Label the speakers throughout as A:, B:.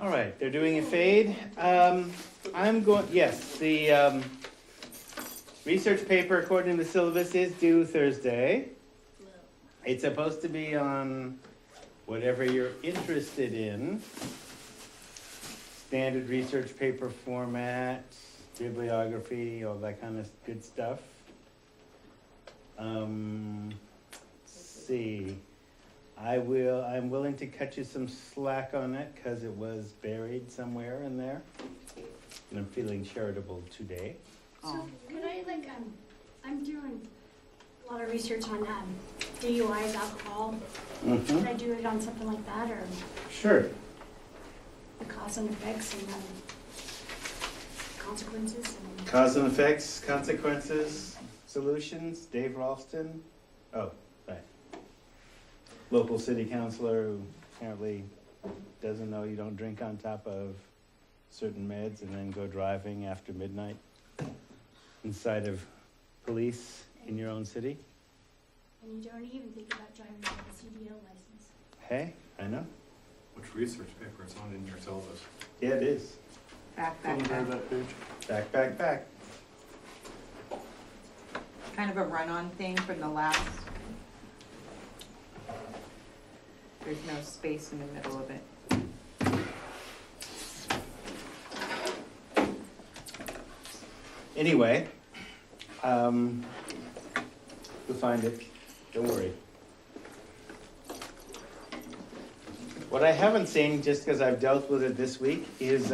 A: All right, they're doing a fade. I'm going, yes, the research paper according to the syllabus is due Thursday. It's supposed to be on whatever you're interested in. Standard research paper format, bibliography, all that kind of good stuff. Let's see. I'm willing to cut you some slack on it because it was buried somewhere in there. And I'm feeling charitable today.
B: So could I I'm doing a lot of research on DUIs, alcohol.
A: Mm-hmm.
B: Could I do it on something like that, or
A: Sure.
B: the cause and effects and consequences?
A: Cause and effects, consequences, solutions. Dave Ralston. Oh, right. Local city councilor who apparently doesn't know you don't drink on top of certain meds and then go driving after midnight inside of police in your own city.
B: And you don't even think about driving without a CDL license.
A: Hey, I know.
C: Which research paper is on in your syllabus?
A: Yeah, it is.
D: Back.
C: That page?
A: Back.
D: Kind of a run-on thing from the last. There's no space in the middle of it.
A: Anyway, we'll find it. Don't worry. What I haven't seen, just because I've dealt with it this week, is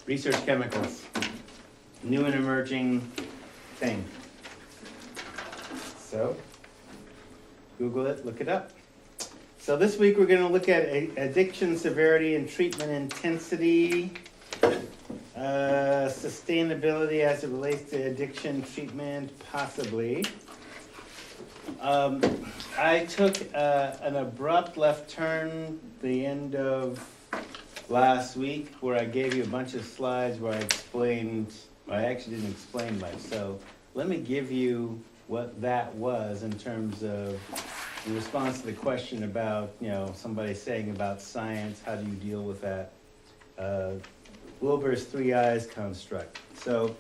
A: research chemicals. New and emerging thing. So, Google it, look it up. So this week we're going to look at addiction severity and treatment intensity, sustainability as it relates to addiction treatment, possibly. I took an abrupt left turn the end of last week where I gave you a bunch of slides where I explained, I actually didn't explain much, so let me give you what that was in terms of, in response to the question about, somebody saying about science, how do you deal with that? Wilber's 3 eyes construct. So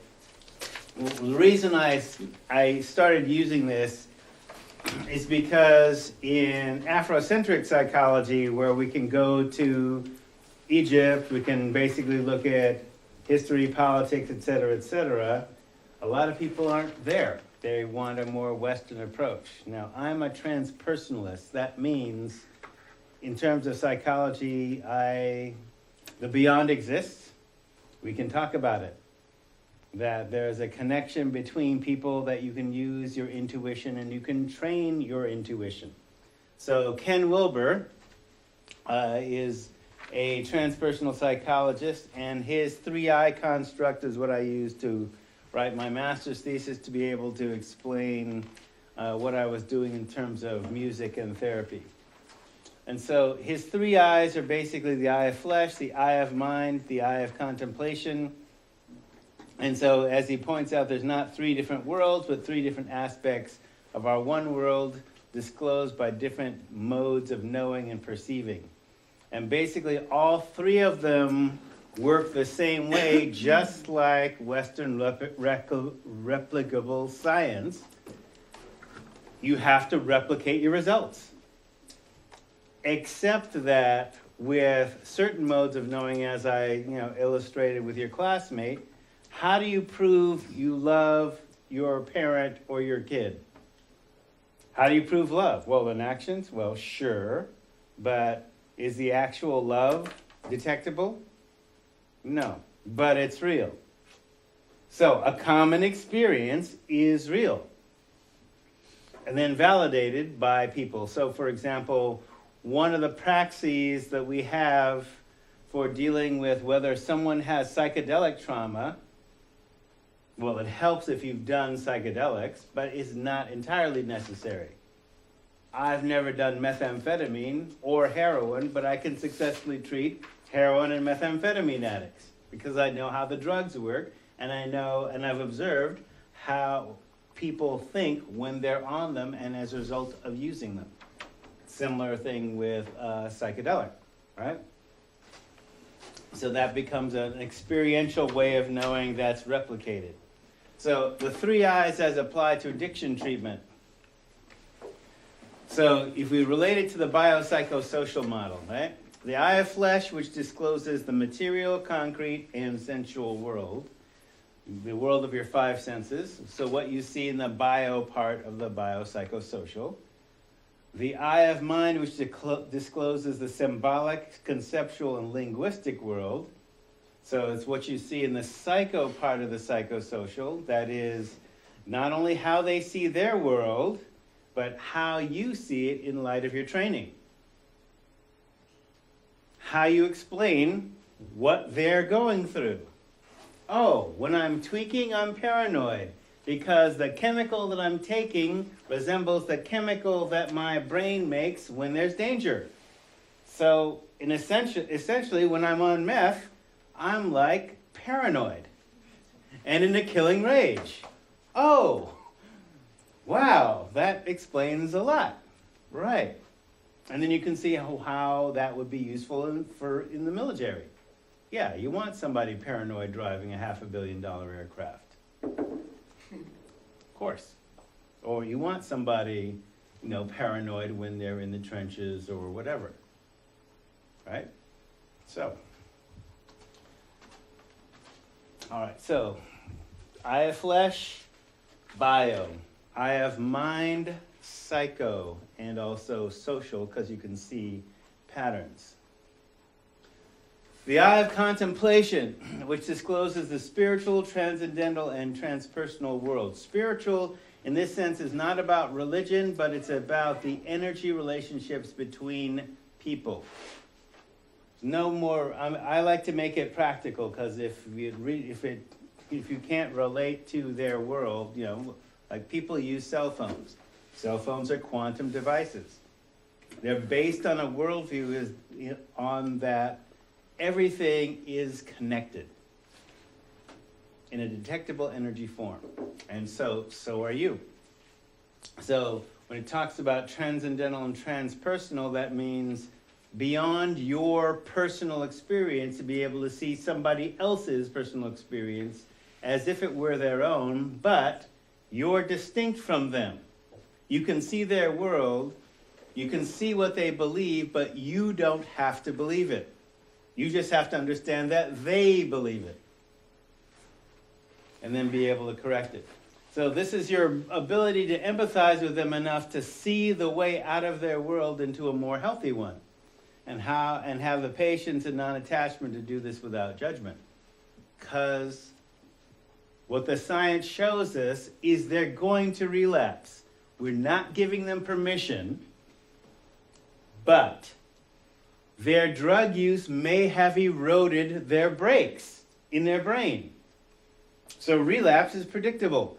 A: the reason I started using this is because in Afrocentric psychology, where we can go to Egypt, we can basically look at history, politics, et cetera, a lot of people aren't there. They want a more Western approach. Now, I'm a transpersonalist. That means, in terms of psychology, the beyond exists. We can talk about it. That there's a connection between people, that you can use your intuition and you can train your intuition. So Ken Wilber is a transpersonal psychologist, and his 3I construct is what I use to write my master's thesis, to be able to explain what I was doing in terms of music and therapy. And so his 3 eyes are basically the eye of flesh, the eye of mind, the eye of contemplation. And so, as he points out, there's not 3 different worlds, but 3 different aspects of our one world disclosed by different modes of knowing and perceiving. And basically, all 3 of them work the same way, just like Western replicable science. You have to replicate your results. Except that with certain modes of knowing, as I illustrated with your classmate, how do you prove you love your parent or your kid? How do you prove love? Well, in actions? Well, sure. But is the actual love detectable? No. But it's real. So a common experience is real. And then validated by people. So, for example, one of the praxis that we have for dealing with whether someone has psychedelic trauma, well, it helps if you've done psychedelics, but it's not entirely necessary. I've never done methamphetamine or heroin, but I can successfully treat heroin and methamphetamine addicts because I know how the drugs work, and I know, and I've observed how people think when they're on them and as a result of using them. Similar thing with psychedelic, right? So that becomes an experiential way of knowing that's replicated. So the 3 I's as applied to addiction treatment. So if we relate it to the biopsychosocial model, right? The eye of flesh, which discloses the material, concrete, and sensual world, the world of your 5 senses. So what you see in the bio part of the biopsychosocial. The eye of mind, which discloses the symbolic, conceptual, and linguistic world. So it's what you see in the psycho part of the psychosocial. That is not only how they see their world, but how you see it in light of your training. How you explain what they're going through. Oh, when I'm tweaking, I'm paranoid because the chemical that I'm taking resembles the chemical that my brain makes when there's danger. So essentially, when I'm on meth, I'm like paranoid and in a killing rage. Oh, wow, that explains a lot. Right. And then you can see how that would be useful in the military. Yeah, you want somebody paranoid driving a $500 million aircraft. Of course. Or you want somebody, paranoid when they're in the trenches or whatever. Right? So. All right, so eye of flesh, bio. Eye of mind, psycho, and also social, because you can see patterns. The eye of contemplation, which discloses the spiritual, transcendental, and transpersonal world. Spiritual, in this sense, is not about religion, but it's about the energy relationships between people. No more. I like to make it practical because if you can't relate to their world, like people use cell phones. Cell phones are quantum devices. They're based on a worldview on that everything is connected in a detectable energy form. And so are you. So when it talks about transcendental and transpersonal, that means beyond your personal experience to be able to see somebody else's personal experience as if it were their own, but you're distinct from them. You can see their world, you can see what they believe, but you don't have to believe it. You just have to understand that they believe it. And then be able to correct it. So this is your ability to empathize with them enough to see the way out of their world into a more healthy one. And have the patience and non-attachment to do this without judgment. Because what the science shows us is they're going to relapse. We're not giving them permission, but their drug use may have eroded their brakes in their brain. So relapse is predictable.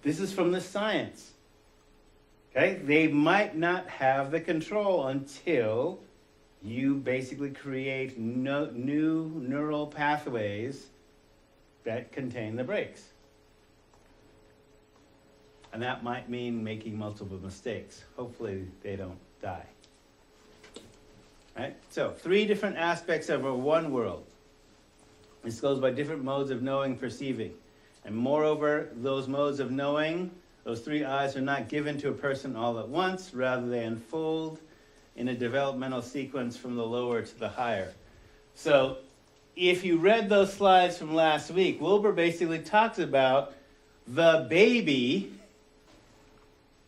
A: This is from the science. Okay? They might not have the control until you basically create new neural pathways that contain the brakes. And that might mean making multiple mistakes. Hopefully they don't die. Right? So 3 different aspects of our one world. This goes by different modes of knowing, perceiving. And moreover, those modes of knowing, those 3 eyes are not given to a person all at once. Rather, they unfold in a developmental sequence from the lower to the higher. So if you read those slides from last week, Wilbur basically talks about the baby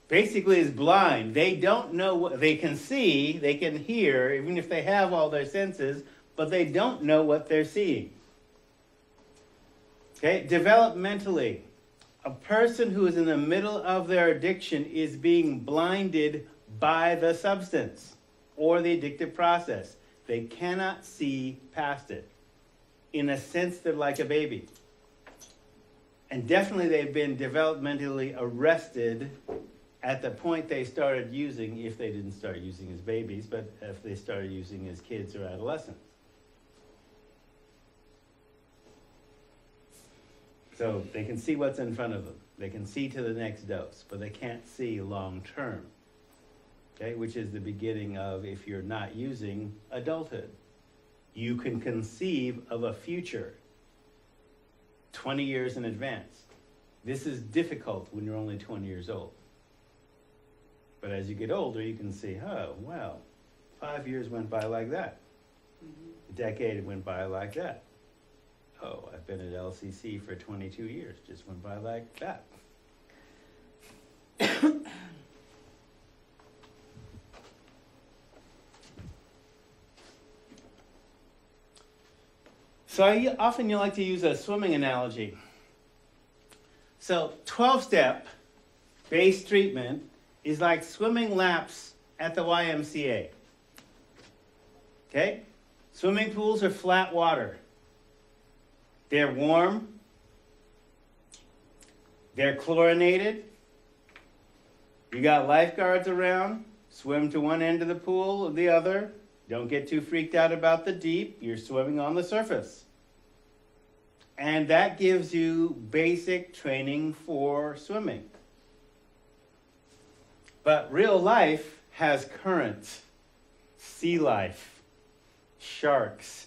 A: basically is blind. They don't know what they can see, they can hear, even if they have all their senses, but they don't know what they're seeing. Okay, developmentally, a person who is in the middle of their addiction is being blinded by the substance or the addictive process. They cannot see past it. In a sense, they're like a baby. And definitely they've been developmentally arrested at the point they started using, if they didn't start using as babies, but if they started using as kids or adolescents. So they can see what's in front of them. They can see to the next dose, but they can't see long term. Okay, which is the beginning of, if you're not using, adulthood. You can conceive of a future 20 years in advance. This is difficult when you're only 20 years old. But as you get older, you can see, oh, wow, 5 years went by like that. A decade went by like that. Oh, I've been at LCC for 22 years, just went by like that. So often you like to use a swimming analogy. So 12-step base treatment is like swimming laps at the YMCA. Okay? Swimming pools are flat water. They're warm. They're chlorinated. You got lifeguards around. Swim to one end of the pool or the other. Don't get too freaked out about the deep. You're swimming on the surface. And that gives you basic training for swimming. But real life has currents, sea life, sharks,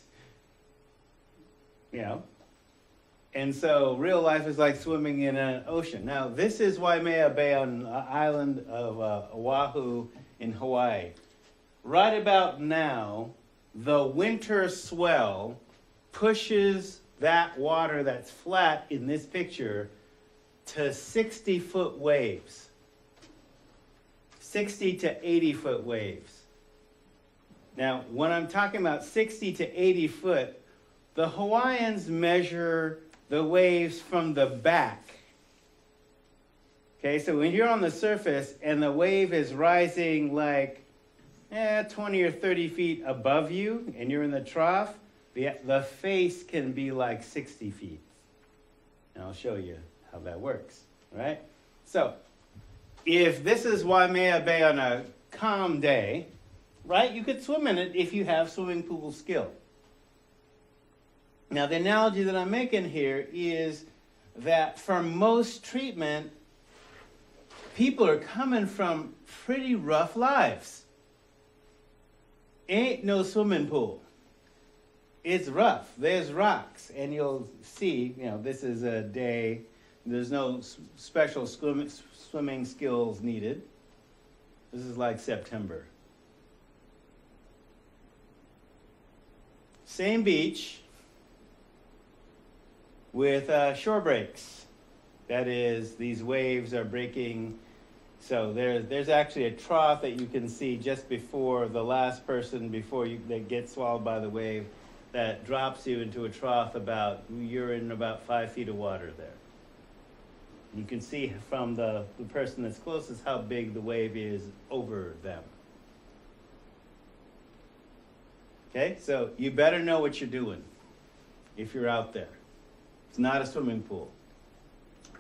A: And so real life is like swimming in an ocean. Now, this is Waimea Bay on the island of Oahu in Hawaii. Right about now, the winter swell pushes that water that's flat in this picture to 60-foot waves. 60 to 80-foot waves. Now, when I'm talking about 60 to 80 foot, the Hawaiians measure the waves from the back. Okay, so when you're on the surface and the wave is rising like 20 or 30 feet above you and you're in the trough, the face can be like 60 feet. And I'll show you how that works, all right? So, if this is Waimea Bay on a calm day, right, you could swim in it if you have swimming pool skill. Now, the analogy that I'm making here is that for most treatment, people are coming from pretty rough lives. Ain't no swimming pool. It's rough. There's rocks, and you'll see, this is a day. There's no special swimming skills needed. This is like September. Same beach with shore breaks. That is, these waves are breaking. So there's actually a trough that you can see just before the last person, that gets swallowed by the wave, that drops you into a trough you're in about 5 feet of water there. You can see from the person that's closest how big the wave is over them. Okay, so you better know what you're doing if you're out there. It's not a swimming pool.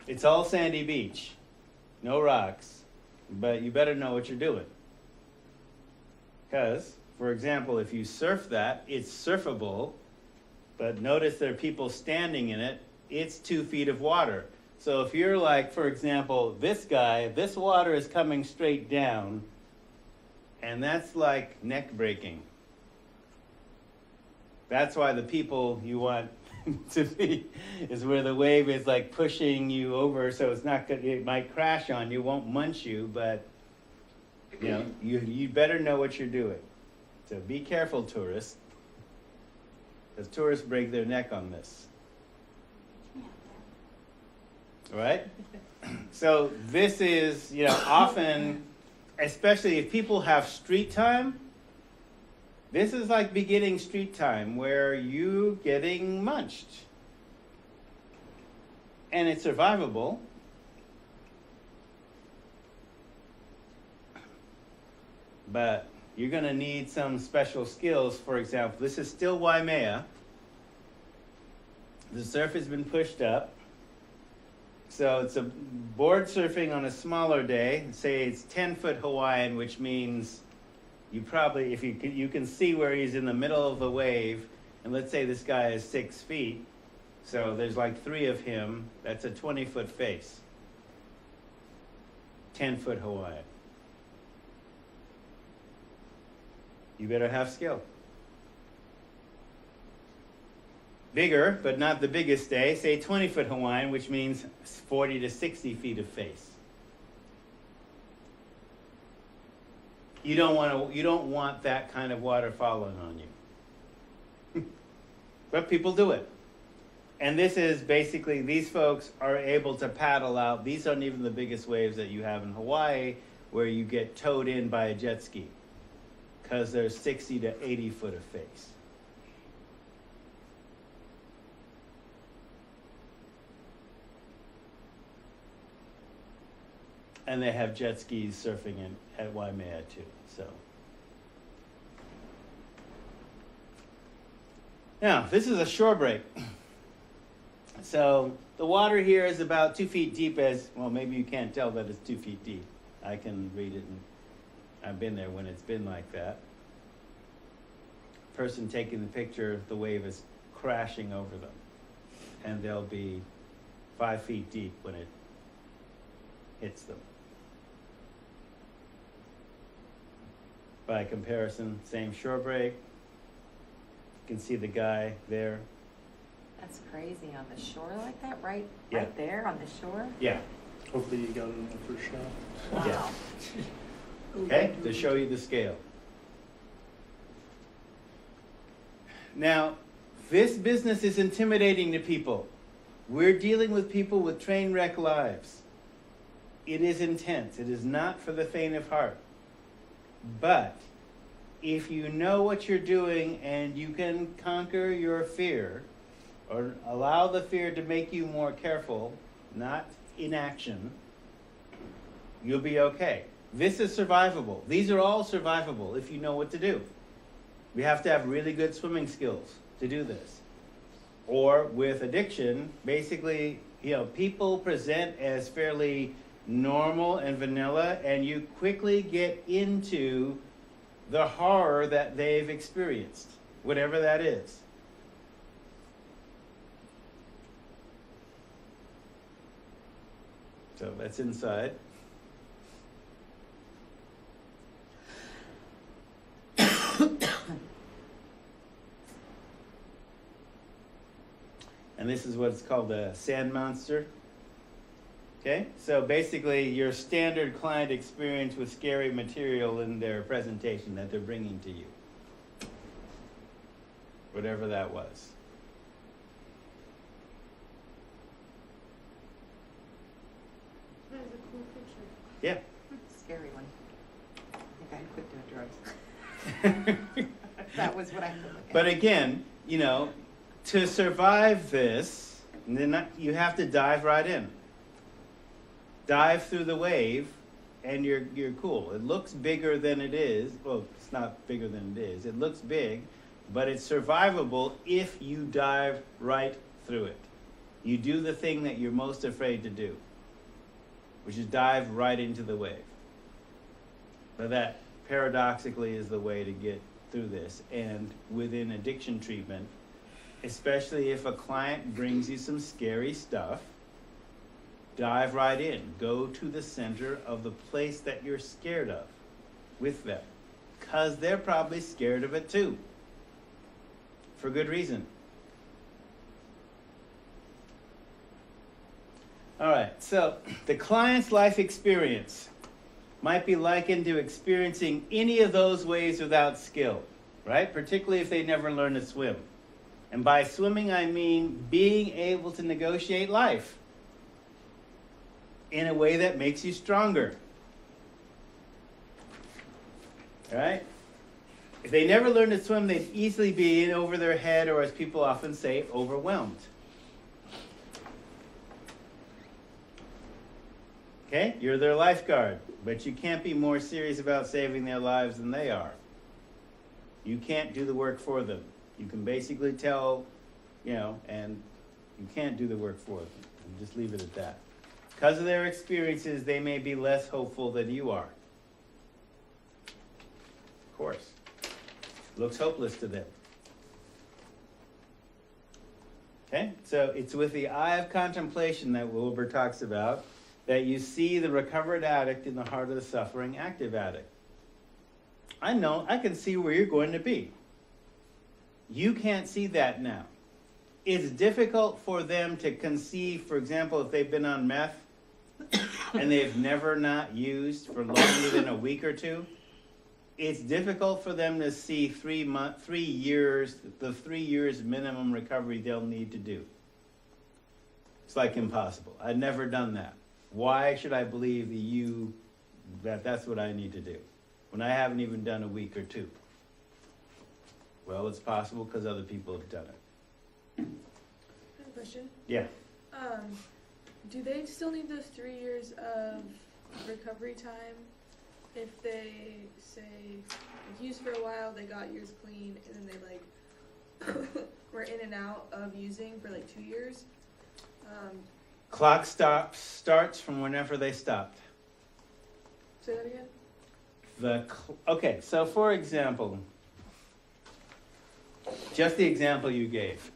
A: It's all sandy beach, no rocks, but you better know what you're doing. Because, for example, if you surf that, it's surfable, but notice there are people standing in it, it's 2 feet of water. So if you're like, for example, this guy, this water is coming straight down, and that's like neck breaking. That's why the people you want to be is where the wave is like pushing you over, so it's not good. It might crash on you, won't munch you, but you better know what you're doing. So be careful, tourists, because tourists break their neck on this. All right? So this is, often, especially if people have street time, this is like beginning street time where you getting munched. And it's survivable. But you're going to need some special skills. For example, this is still Waimea. The surf has been pushed up. So it's a board surfing on a smaller day. Say it's 10-foot Hawaiian, which means you probably, if you can see where he's in the middle of the wave, and let's say this guy is 6 feet, so there's like 3 of him, that's a 20-foot face. 10-foot Hawaiian. You better have skill. bigger, but not the biggest stay, say 20-foot Hawaiian, which means 40 to 60 feet of face. You don't want that kind of water falling on you. But people do it. And this is basically, these folks are able to paddle out. These aren't even the biggest waves that you have in Hawaii, where you get towed in by a jet ski, because there's 60 to 80 foot of face. And they have jet skis surfing at Waimea too, so. Now, this is a shore break. So the water here is about 2 feet deep well, maybe you can't tell that it's 2 feet deep. I can read it, and I've been there when it's been like that. Person taking the picture, the wave is crashing over them. And they'll be 5 feet deep when it hits them. By comparison, same shore break. You can see the guy there.
D: That's crazy on the shore like that, right
A: Yeah.
D: there on the shore?
A: Yeah.
E: Hopefully you got it in the first shot.
A: Yeah. Okay, to show you the scale. Now, this business is intimidating to people. We're dealing with people with train wreck lives. It is intense. It is not for the faint of heart. But if you know what you're doing and you can conquer your fear, or allow the fear to make you more careful, not inaction, you'll be okay. This is survivable. These are all survivable if you know what to do. We have to have really good swimming skills to do this. Or with addiction, basically, people present as fairly normal and vanilla, and you quickly get into the horror that they've experienced, whatever that is. So that's inside. And this is what's called a sand monster. Okay, so basically your standard client experience with scary material in their presentation that they're bringing to you. Whatever that was.
B: That was a cool picture.
A: Yeah.
D: Scary one. I think I'd quit doing drugs. That was what I feel like.
A: But again, to survive this, you have to dive right in. Dive through the wave, and you're cool. It looks bigger than it is. Well, it's not bigger than it is. It looks big, but it's survivable if you dive right through it. You do the thing that you're most afraid to do, which is dive right into the wave. But that paradoxically is the way to get through this. And within addiction treatment, especially if a client brings you some scary stuff, dive right in. Go to the center of the place that you're scared of with them, because they're probably scared of it too, for good reason. All right, so the client's life experience might be likened to experiencing any of those waves without skill, right? Particularly if they never learned to swim. And by swimming, I mean being able to negotiate life in a way that makes you stronger. All right? If they never learned to swim, they'd easily be in over their head, or as people often say, overwhelmed. Okay? You're their lifeguard, but you can't be more serious about saving their lives than they are. You can't do the work for them. You can basically tell, and you can't do the work for them. And just leave it at that. Because of their experiences, they may be less hopeful than you are. Of course. Looks hopeless to them. Okay? So it's with the eye of contemplation that Wilbur talks about that you see the recovered addict in the heart of the suffering active addict. I know, I can see where you're going to be. You can't see that now. it's difficult for them to conceive, for example, if they've been on meth and they've never not used for longer than a week or two, it's difficult for them to see 3 years, the 3 years minimum recovery they'll need to do. It's like impossible. I've never done that. Why should I believe that that's what I need to do when I haven't even done a week or two? Well, it's possible because other people have done it.
F: I have a question.
A: Yeah.
F: Do they still need those 3 years of recovery time if they say used for a while, they got years clean, and then they like were in and out of using for like 2 years?
A: Clock starts from whenever they stopped.
F: Say that again?
A: Okay, so for example, just the example you gave.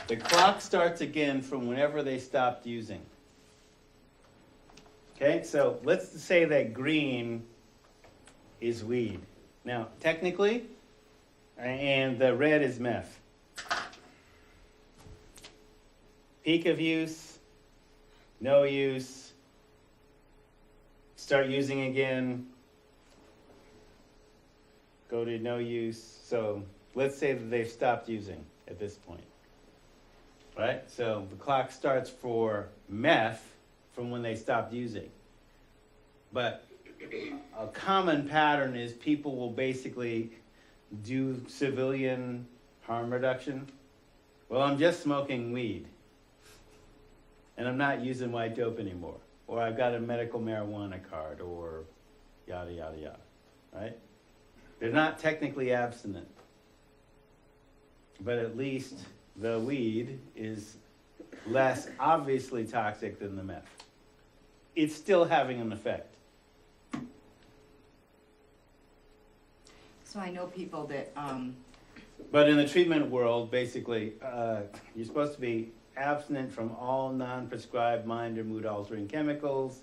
A: The clock starts again from whenever they stopped using. Okay, so let's say that green is weed. Now, technically, and the red is meth. Peak of use, no use, start using again, go to no use. So let's say that they've stopped using at this point, right? So the clock starts for meth from when they stopped using. But a common pattern is people will basically do civilian harm reduction. Well, I'm just smoking weed, and I'm not using white dope anymore. Or I've got a medical marijuana card, or yada, yada, yada, right? They're not technically abstinent, but at least the weed is less obviously toxic than the meth. It's still having an effect.
D: So I know people that,
A: But in the treatment world, basically, you're supposed to be abstinent from all non-prescribed mind or mood-altering chemicals,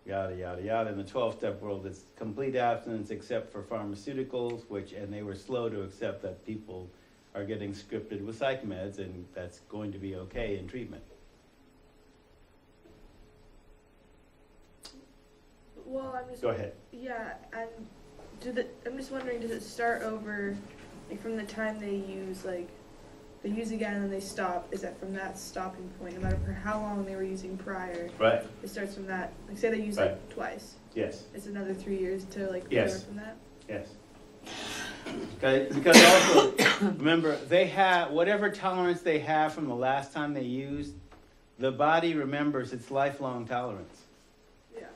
A: yada, yada, yada. In the 12-step world, it's complete abstinence except for pharmaceuticals, and they were slow to accept that people are getting scripted with psych meds, and that's going to be okay in treatment.
F: Well, I'm just.
A: Go ahead.
F: Yeah, and I'm just wondering, does it start over, like from the time they use, like, they use again and then they stop? Is that from that stopping point, no matter for how long they were using prior?
A: Right.
F: It starts from that. Like, say they use
A: Right.
F: like twice.
A: Yes.
F: It's another 3 years to like
A: Yes.
F: recover from that.
A: Yes. Okay, because also, remember, they have, whatever tolerance they have from the last time they used, the body remembers its lifelong tolerance.
F: Yeah.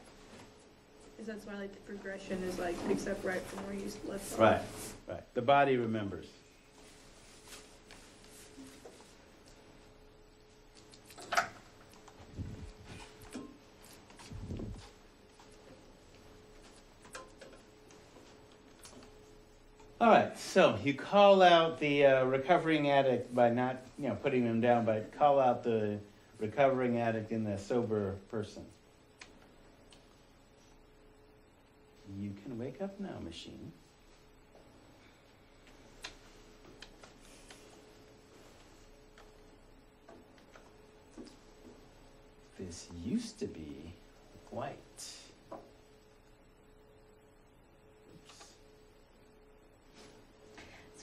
F: Because that's why like the progression is like picks up right from where you left off.
A: Right, right. The body remembers. All right, so you call out the recovering addict by not, putting them down, but call out the recovering addict in the sober person. You can wake up now, machine. This used to be white.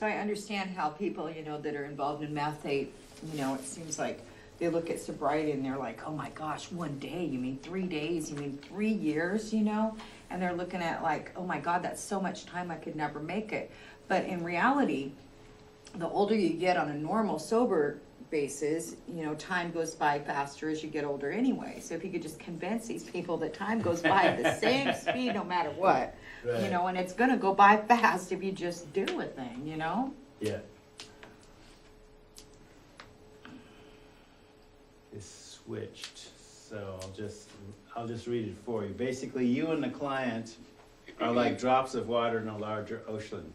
D: so I understand how people, that are involved in meth, they, it seems like they look at sobriety and they're like, oh my gosh, 1 day, you mean 3 days, you mean 3 years, And they're looking at like, oh my God, that's so much time, I could never make it. But in reality, the older you get on a normal sober basis, time goes by faster as you get older anyway. So if you could just convince these people that time goes by at the same speed no matter what,
A: Right.
D: and it's gonna go by fast if you just do a thing,
A: Yeah. It's switched, so I'll just read it for you. Basically, you and the client are like drops of water in a larger ocean.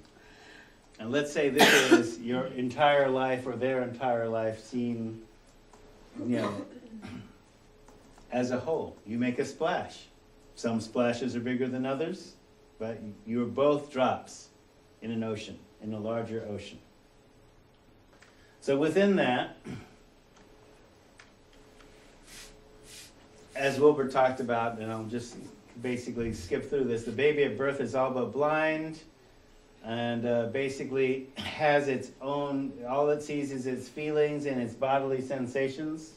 A: And let's say this is your entire life or their entire life seen, as a whole. You make a splash. Some splashes are bigger than others, but you're both drops in an ocean, in a larger ocean. So within that, as Wilbur talked about, and I'll just basically skip through this, the baby at birth is all but blind, and basically has its own, all it sees is its feelings and its bodily sensations.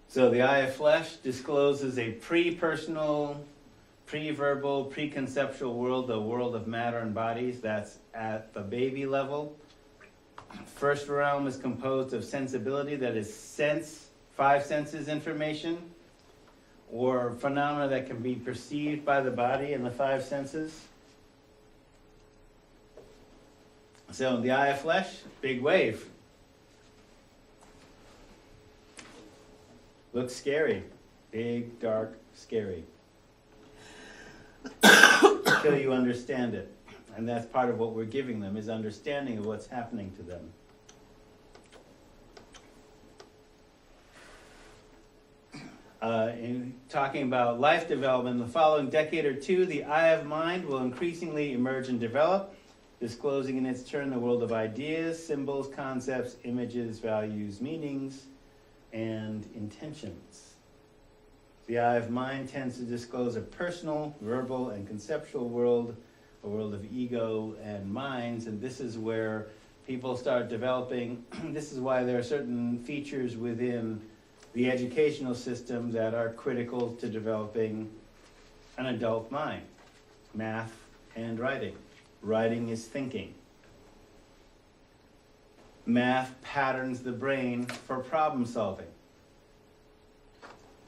A: So the eye of flesh discloses a pre-personal, pre-verbal, pre-conceptual world, the world of matter and bodies. That's at the baby level. First realm is composed of sensibility, that is sense, five senses information, or phenomena that can be perceived by the body and the five senses. So the eye of flesh, big wave. Looks scary. Big, dark, scary. Until you understand it. And that's part of what we're giving them, is understanding of what's happening to them. In talking about life development, in the following decade or two, the eye of mind will increasingly emerge and develop, disclosing in its turn the world of ideas, symbols, concepts, images, values, meanings, and intentions. The eye of mind tends to disclose a personal, verbal, and conceptual world, a world of ego and minds, and this is where people start developing. This is why there are certain features within the educational system that are critical to developing an adult mind. Math and writing. Writing is thinking. Math patterns the brain for problem solving.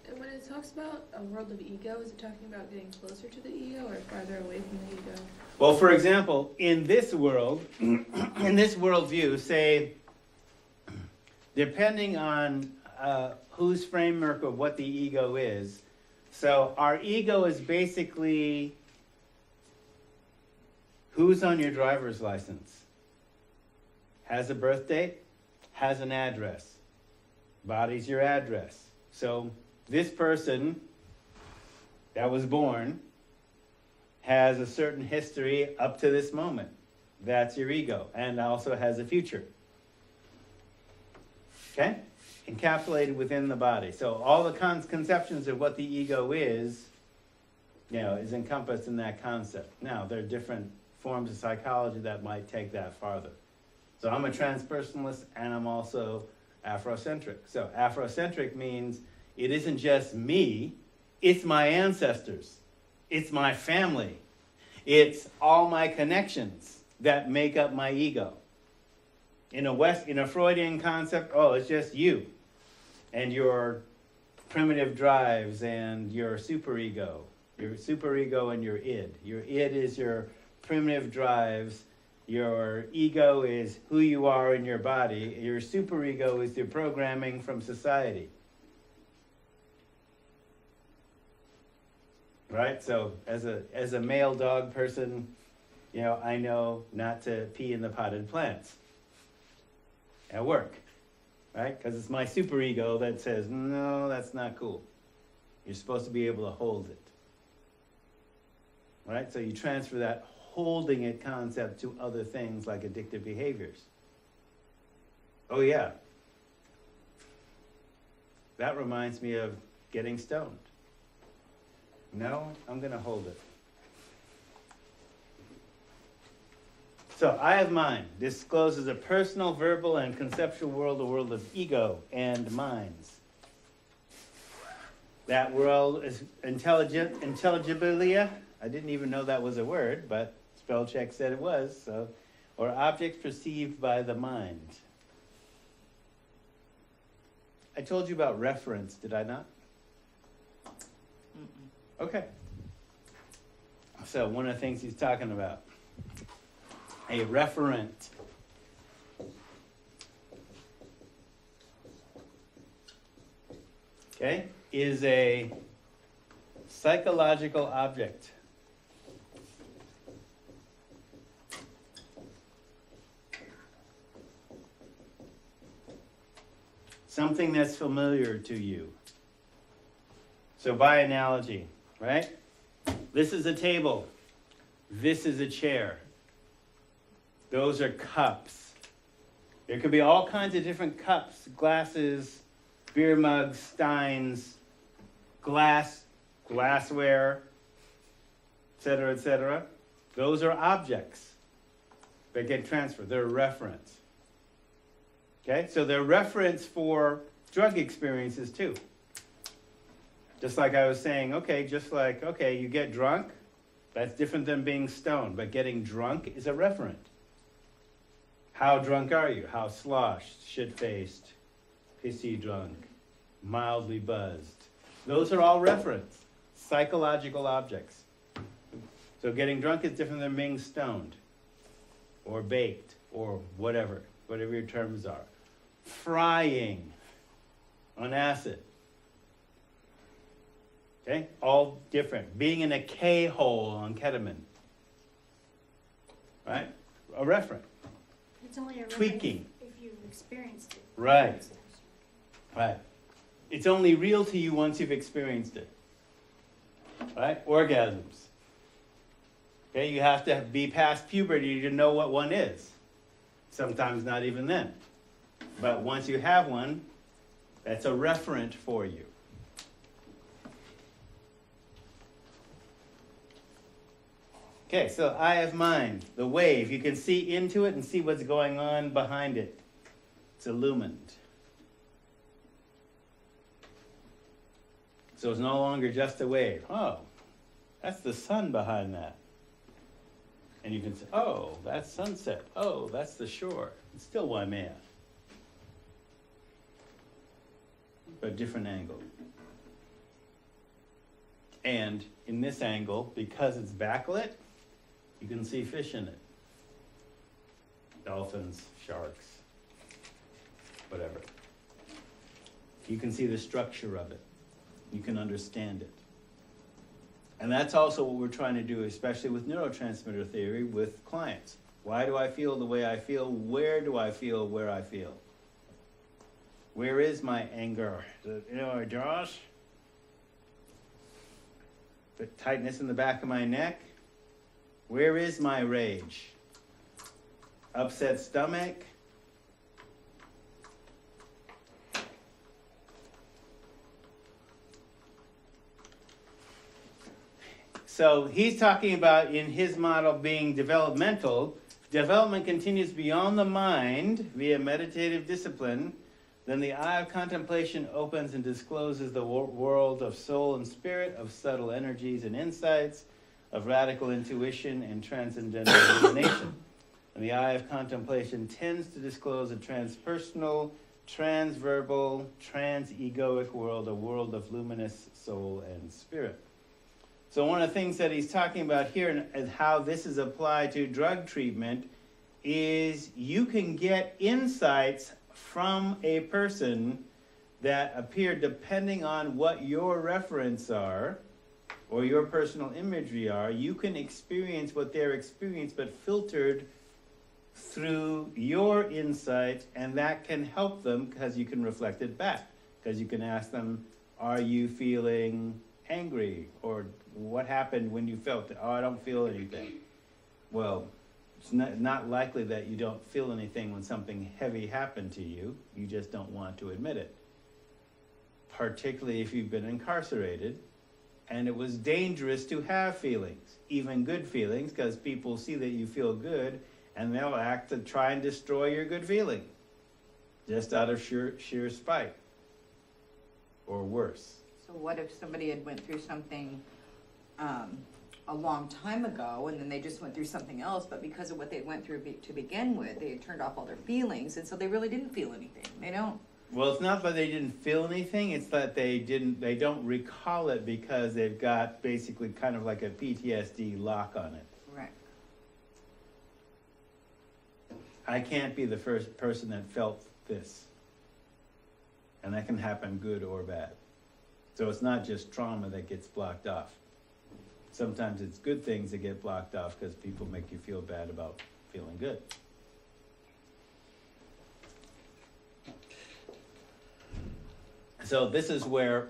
F: And when it talks about a world of ego, is it talking about getting closer to the ego or farther away from the ego?
A: Well, for example, in this world, in this worldview, say, depending on whose framework of what the ego is, so our ego is basically who's on your driver's license. Has a birth date, has an address. Body's your address. So this person that was born has a certain history up to this moment. That's your ego, and also has a future. Okay? Encapsulated within the body. So all the conceptions of what the ego is, is encompassed in that concept. Now, there are different forms of psychology that might take that farther. So I'm a transpersonalist, and I'm also Afrocentric. So Afrocentric means it isn't just me, it's my ancestors. It's my family. It's all my connections that make up my ego. In a Freudian concept, it's just you and your primitive drives and your superego and your id. Your id is your primitive drives. Your ego is who you are in your body. Your superego is the programming from society. Right? So as a male dog person, I know not to pee in the potted plants at work, right? Because it's my superego that says, no, that's not cool. You're supposed to be able to hold it. Right? So you transfer that holding it concept to other things like addictive behaviors. Oh yeah. That reminds me of getting stoned. No, I'm going to hold it. So, eye of mind discloses a personal, verbal, and conceptual world, a world of ego and minds. That world is intelligibilia. I didn't even know that was a word, but spell check said it was. So, or objects perceived by the mind. I told you about reference, did I not? Okay. So one of the things he's talking about, a referent. Okay, is a psychological object. Something that's familiar to you. So by analogy, right? This is a table. This is a chair. Those are cups. There could be all kinds of different cups, glasses, beer mugs, steins, glassware, etc., etc. Those are objects that get transferred. They're a reference. Okay, so they're reference for drug experiences too. Just like I was saying, okay, you get drunk, that's different than being stoned, but getting drunk is a referent. How drunk are you? How sloshed, shit-faced, pissy drunk, mildly buzzed? Those are all reference, psychological objects. So getting drunk is different than being stoned, or baked, or whatever your terms are. Frying on acid. Okay, all different. Being in a K-hole on ketamine. Right? A referent.
B: It's only a
A: Tweaking.
B: if you've experienced it.
A: Right. Right. It's only real to you once you've experienced it. Right? Orgasms. Okay, you have to be past puberty to know what one is. Sometimes not even then. But once you have one, that's a referent for you. Okay, so eye of mind, the wave. You can see into it and see what's going on behind it. It's illumined. So it's no longer just a wave. Oh, that's the sun behind that. And you can say, oh, that's sunset. Oh, that's the shore. It's still Waimea. But a different angle. And in this angle, because it's backlit, you can see fish in it. Dolphins, sharks, whatever. You can see the structure of it. You can understand it. And that's also what we're trying to do, especially with neurotransmitter theory with clients. Why do I feel the way I feel? Where do I feel where I feel? Where is my anger? Josh? The tightness in the back of my neck? Where is my rage? Upset stomach? So he's talking about, in his model, being developmental. Development continues beyond the mind via meditative discipline. Then the eye of contemplation opens and discloses the world of soul and spirit, of subtle energies and insights, of radical intuition and transcendental illumination. And the eye of contemplation tends to disclose a transpersonal, transverbal, trans-egoic world, a world of luminous soul and spirit. So one of the things that he's talking about here and how this is applied to drug treatment is you can get insights from a person that appear depending on what your reference are or your personal imagery are. You can experience what they're experiencing, but filtered through your insight, and that can help them because you can reflect it back. Because you can ask them, are you feeling angry? Or what happened when you felt it? Oh, I don't feel anything. Well, it's not likely that you don't feel anything when something heavy happened to you. You just don't want to admit it. Particularly if you've been incarcerated and it was dangerous to have feelings, even good feelings, because people see that you feel good and they'll act to try and destroy your good feeling just out of sheer spite or worse.
D: So what if somebody had went through something a long time ago, and then they just went through something else, but because of what they went through to begin with, they had turned off all their feelings, and so they really didn't feel anything. They don't.
A: Well, it's not that they didn't feel anything, it's that they don't recall it because they've got basically kind of like a PTSD lock on it.
D: Right.
A: I can't be the first person that felt this. And that can happen good or bad. So it's not just trauma that gets blocked off. Sometimes it's good things that get blocked off because people make you feel bad about feeling good. So this is where,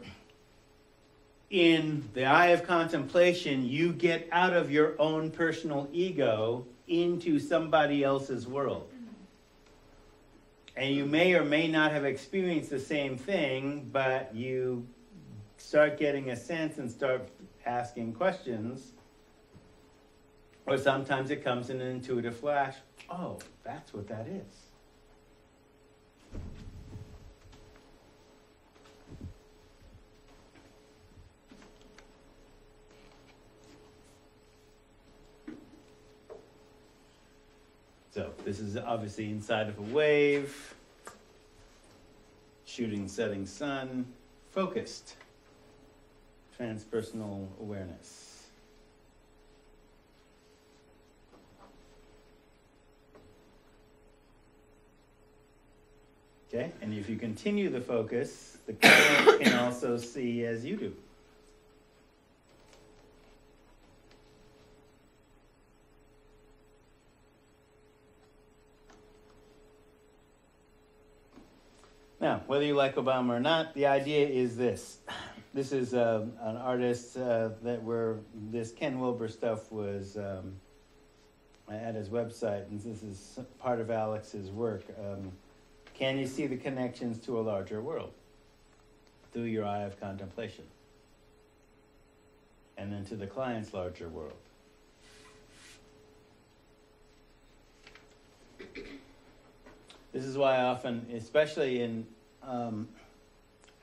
A: in the eye of contemplation, you get out of your own personal ego into somebody else's world. And you may or may not have experienced the same thing, but you start getting a sense and start asking questions. Or sometimes it comes in an intuitive flash. Oh, that's what that is. So this is obviously inside of a wave, shooting, setting sun, focused, transpersonal awareness. Okay, and if you continue the focus, the client can also see as you do. Now, whether you like Obama or not, the idea is this. This is an artist this Ken Wilber stuff was at his website, and this is part of Alex's work. Can you see the connections to a larger world through your eye of contemplation? And then to the client's larger world. This is why often, especially in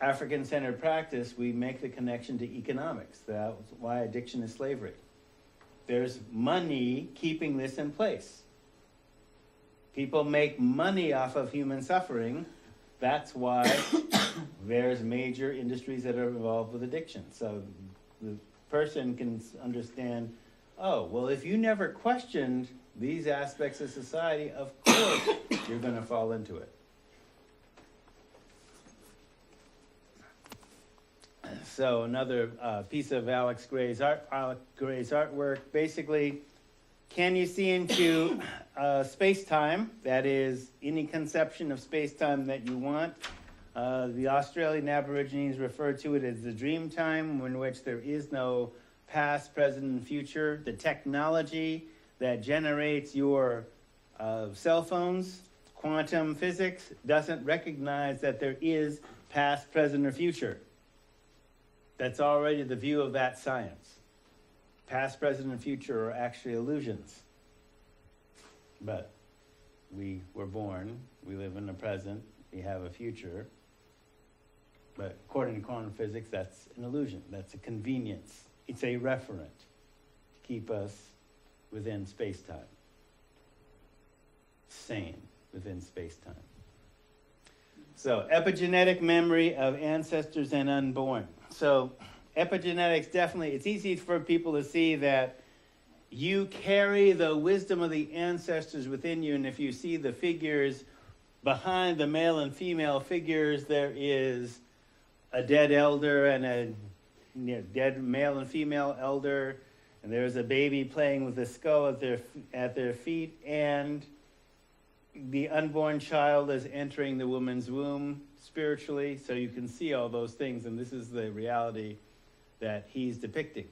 A: African-centered practice, we make the connection to economics. That's why addiction is slavery. There's money keeping this in place. People make money off of human suffering. That's why there's major industries that are involved with addiction. So the person can understand, oh, well, if you never questioned these aspects of society, of course you're going to fall into it. So another piece of Alex Gray's artwork, basically, can you see into space-time? That is, any conception of space-time that you want. The Australian Aborigines refer to it as the dream time, in which there is no past, present, and future. The technology that generates your cell phones, quantum physics, doesn't recognize that there is past, present, or future. That's already the view of that science. Past, present, and future are actually illusions. But we were born, we live in the present, we have a future. But according to quantum physics, that's an illusion. That's a convenience. It's a referent to keep us within space-time. Sane within space-time. So, epigenetic memory of ancestors and unborn. So, epigenetics definitely, it's easy for people to see that you carry the wisdom of the ancestors within you, and if you see the figures behind the male and female figures, there is a dead elder and a dead male and female elder, and there's a baby playing with a skull at their feet, and the unborn child is entering the woman's womb spiritually, so you can see all those things, and this is the reality that he's depicting.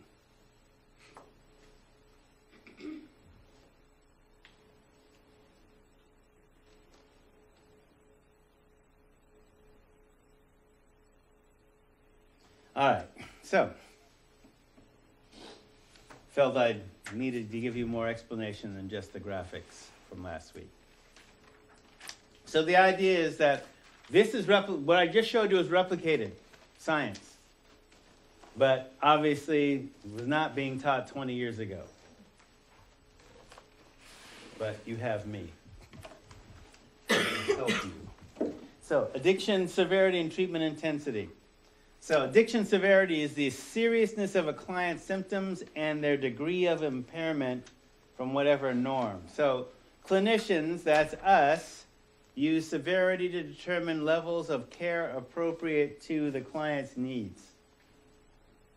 A: All right, so felt I needed to give you more explanation than just the graphics from last week. So the idea is that this is what I just showed you is replicated science, but obviously was not being taught 20 years ago. But you have me. Help you. So addiction, severity, and treatment intensity. So addiction severity is the seriousness of a client's symptoms and their degree of impairment from whatever norm. So clinicians, that's us, use severity to determine levels of care appropriate to the client's needs.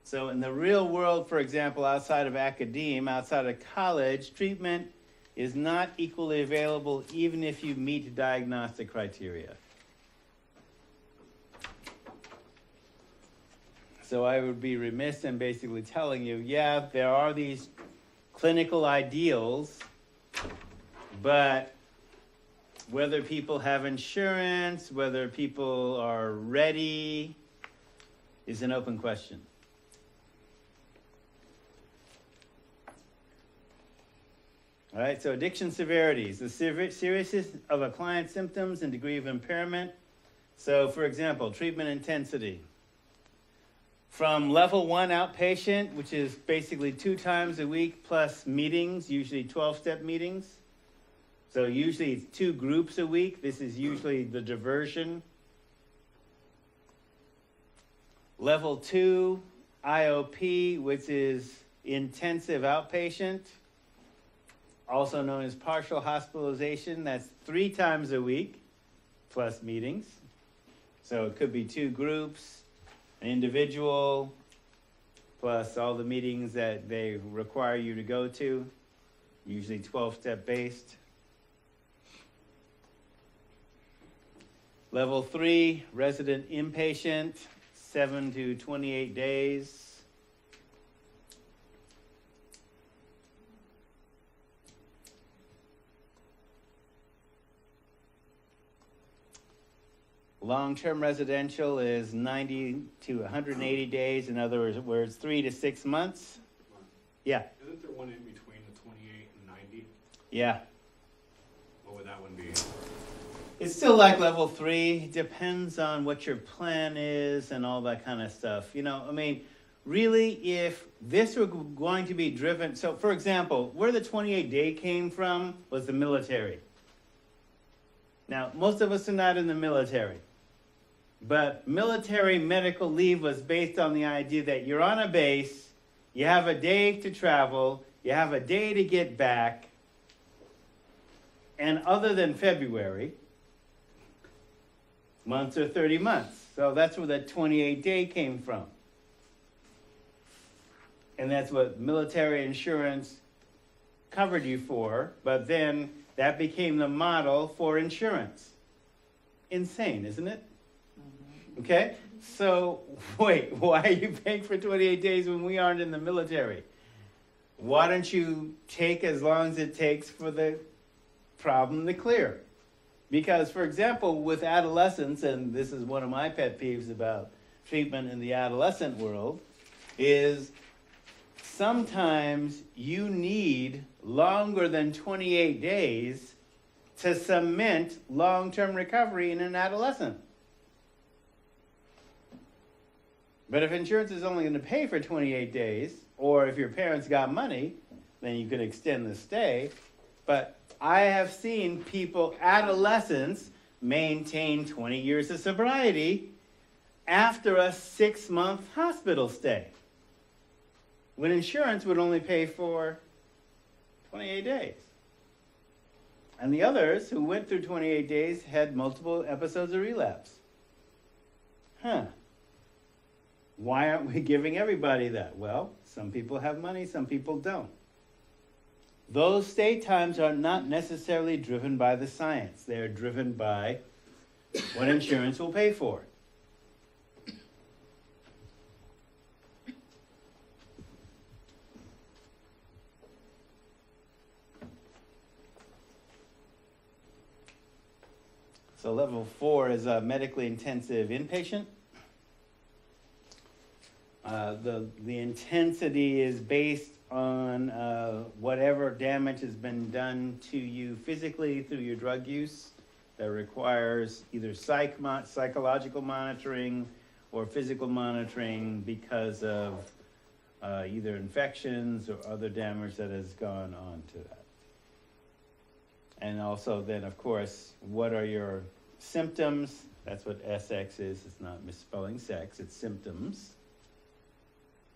A: So in the real world, for example, outside of academia, outside of college, treatment is not equally available even if you meet diagnostic criteria. So I would be remiss in basically telling you, yeah, there are these clinical ideals, But whether people have insurance, whether people are ready, is an open question. All right, so addiction severities, the seriousness of a client's symptoms and degree of impairment. So, for example, treatment intensity. From level 1 outpatient, which is basically 2 times a week plus meetings, usually 12-step meetings. So usually it's 2 groups a week. This is usually the diversion. Level 2 IOP, which is intensive outpatient, also known as partial hospitalization. That's 3 times a week plus meetings. So it could be 2 groups, an individual, plus all the meetings that they require you to go to, usually 12-step based. Level 3, resident inpatient, 7 to 28 days. Long-term residential is 90 to 180 days. In other words, 3 to 6 months. Yeah.
C: Isn't there one in between the 28 and 90?
A: Yeah.
C: What would that one be?
A: It's still like level 3. Depends on what your plan is and all that kind of stuff. You know, I mean, really, if this were going to be driven, so for example, where the 28-day came from was the military. Now, most of us are not in the military. But military medical leave was based on the idea that you're on a base, you have a day to travel, you have a day to get back, and other than February, months are 30 months. So that's where that 28-day came from. And that's what military insurance covered you for, but then that became the model for insurance. Insane, isn't it? Okay, so wait, why are you paying for 28 days when we aren't in the military? Why don't you take as long as it takes for the problem to clear? Because, for example, with adolescents, and this is one of my pet peeves about treatment in the adolescent world, is sometimes you need longer than 28 days to cement long-term recovery in an adolescent. But if insurance is only going to pay for 28 days, or if your parents got money, then you can extend the stay. But I have seen people, adolescents, maintain 20 years of sobriety after a 6-month hospital stay, when insurance would only pay for 28 days. And the others who went through 28 days had multiple episodes of relapse. Why aren't we giving everybody that? Well, some people have money, some people don't. Those stay times are not necessarily driven by the science. They are driven by what insurance will pay for. So level 4 is a medically intensive inpatient. The intensity is based on whatever damage has been done to you physically through your drug use that requires either psychological monitoring or physical monitoring because of either infections or other damage that has gone on to that. And also then, of course, what are your symptoms? That's what SX is. It's not misspelling sex, it's symptoms.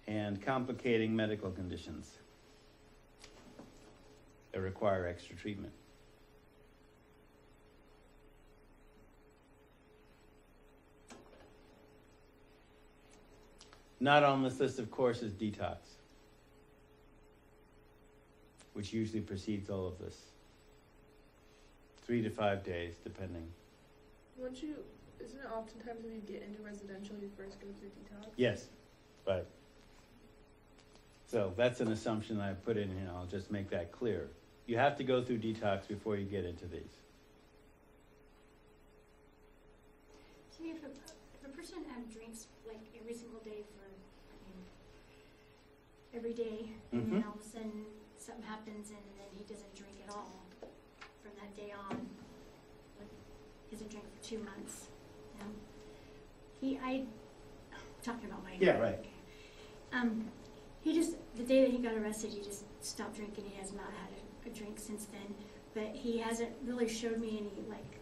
A: And complicating medical conditions that require extra treatment. Not on this list, of course, is detox, which usually precedes all of this. 3 to 5 days, depending.
F: Isn't it oftentimes when you get into residential, you first go through detox?
A: Yes, but so that's an assumption I put in here. I'll just make that clear. You have to go through detox before you get into these.
B: So if a person drinks like every single day for, every day, and then all of a sudden something happens and then he doesn't drink at all from that day on, like, he doesn't drink for 2 months, talking about my
A: Yeah, right.
B: he just, the day that he got arrested, he just stopped drinking. He has not had a drink since then, but he hasn't really showed me any, like,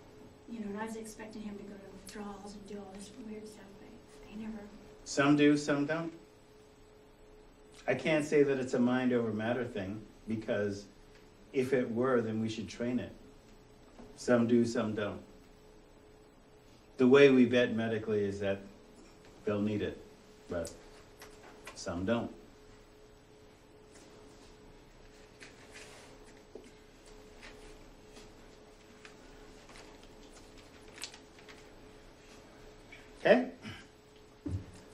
B: and I was expecting him to go to withdrawals and do all this weird stuff, but he never.
A: Some do, some don't. I can't say that it's a mind over matter thing, because if it were, then we should train it. Some do, some don't. The way we vet medically is that they'll need it, but some don't. Okay?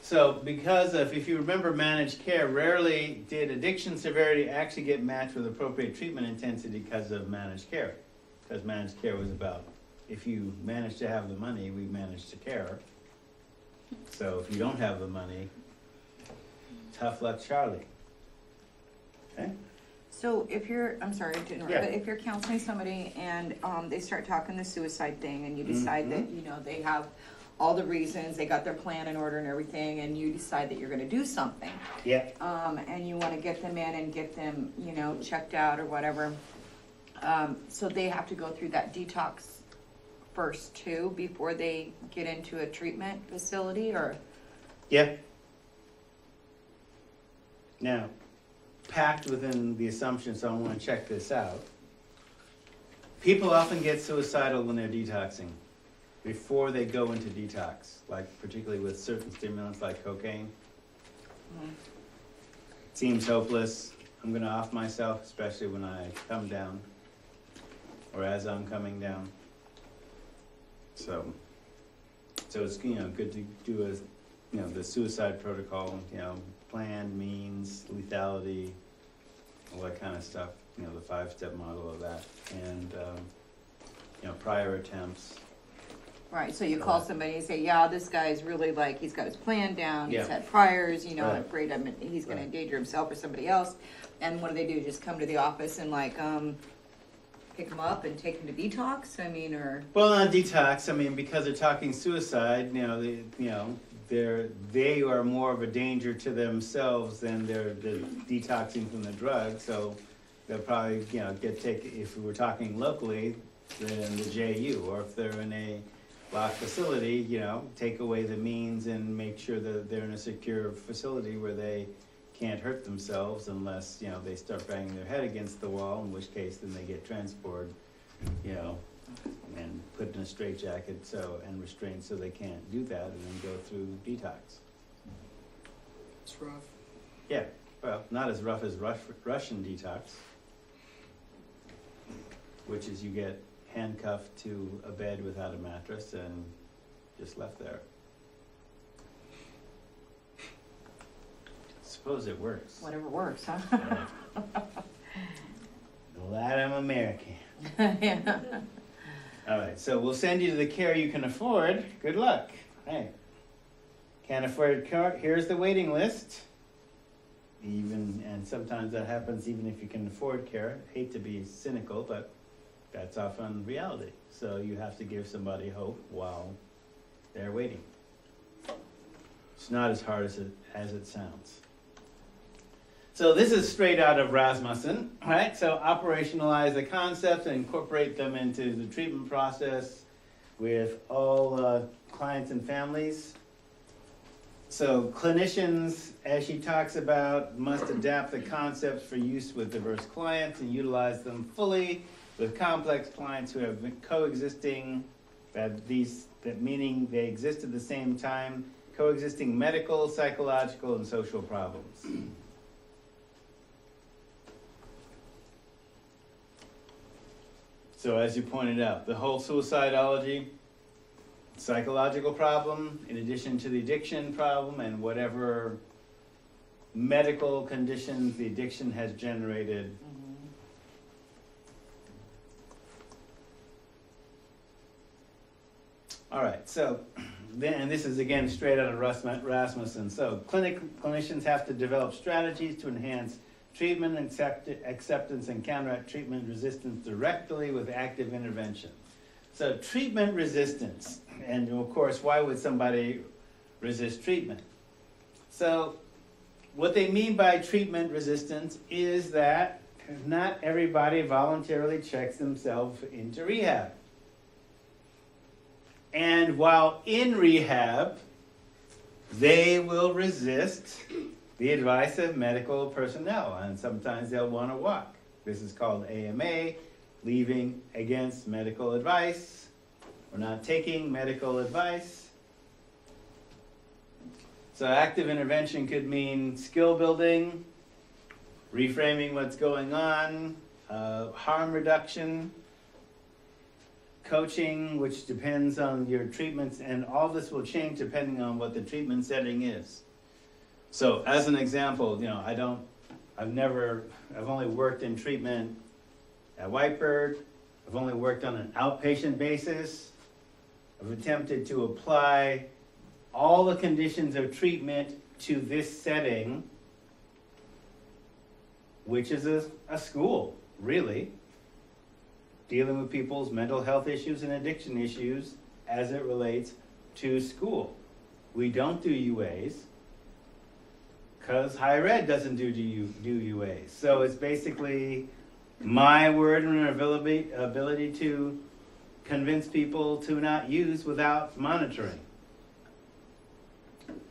A: So because of, if you remember managed care, rarely did addiction severity actually get matched with appropriate treatment intensity because of managed care. Because managed care was about, if you manage to have the money, we manage to care. So if you don't have the money, tough luck, Charlie. Okay?
D: So if you're, I'm sorry to interrupt,
A: Yeah.
D: but if you're counseling somebody and they start talking the suicide thing and you decide that, they have all the reasons, they got their plan in order and everything, and you decide that you're gonna do something,
A: Yeah.
D: and you wanna get them in and get them, checked out or whatever, so they have to go through that detox first too, before they get into a treatment facility, or?
A: Yeah. Now, packed within the assumption, so I want to check this out. People often get suicidal when they're detoxing, before they go into detox, like particularly with certain stimulants like cocaine. Seems hopeless. I'm going to off myself, especially when I come down, or as I'm coming down. So it's good to do the suicide protocol, plan, means, lethality, all that kind of stuff. The 5-step model of that, and prior attempts.
D: Right, so you call somebody and say, yeah, this guy's really he's got his plan down, he's
A: Yeah.
D: had priors, I'm
A: Right.
D: afraid he's gonna
A: Right.
D: endanger himself or somebody else. And what do? Just come to the office and pick him up and take him to detox? or?
A: Well, not detox. Because they're talking suicide. They are more of a danger to themselves than they're detoxing from the drug. So they'll probably get taken. If we were talking locally, then the JU, or if they're in a locked facility, take away the means and make sure that they're in a secure facility where they can't hurt themselves unless they start banging their head against the wall, in which case then they get transported, and put in a straitjacket and restrained so they can't do that, and then go through detox.
E: It's rough.
A: Yeah, well, not as rough as Russian detox, which is you get handcuffed to a bed without a mattress and just left there. Suppose it works.
D: Whatever works, huh?
A: Glad I'm American.
D: Yeah.
A: All right, so we'll send you to the care you can afford. Good luck. Hey, can't afford care? Here's the waiting list. And sometimes that happens even if you can afford care. Hate to be cynical, but that's often reality. So you have to give somebody hope while they're waiting. It's not as hard as it sounds. So this is straight out of Rasmussen, right? So operationalize the concepts and incorporate them into the treatment process with all clients and families. So clinicians, as she talks about, must adapt the concepts for use with diverse clients and utilize them fully with complex clients who have been coexisting, that meaning they exist at the same time, coexisting medical, psychological, and social problems. So as you pointed out, the whole suicidology, psychological problem, in addition to the addiction problem and whatever medical conditions the addiction has generated, All right, so then, and this is again straight out of Rasmussen. So clinicians have to develop strategies to enhance treatment acceptance and counteract treatment resistance directly with active intervention. So treatment resistance, and of course, why would somebody resist treatment? So what they mean by treatment resistance is that not everybody voluntarily checks themselves into rehab. And while in rehab, they will resist the advice of medical personnel, and sometimes they'll want to walk. This is called AMA, leaving against medical advice. We're not taking medical advice. So active intervention could mean skill building, reframing what's going on, harm reduction, coaching, which depends on your treatments, and all this will change depending on what the treatment setting is. So as an example, I've only worked in treatment at Whitebird. I've only worked on an outpatient basis. I've attempted to apply all the conditions of treatment to this setting, which is a school, really, dealing with people's mental health issues and addiction issues as it relates to school. We don't do UAs because higher ed doesn't do UAs. So it's basically my word and ability to convince people to not use without monitoring.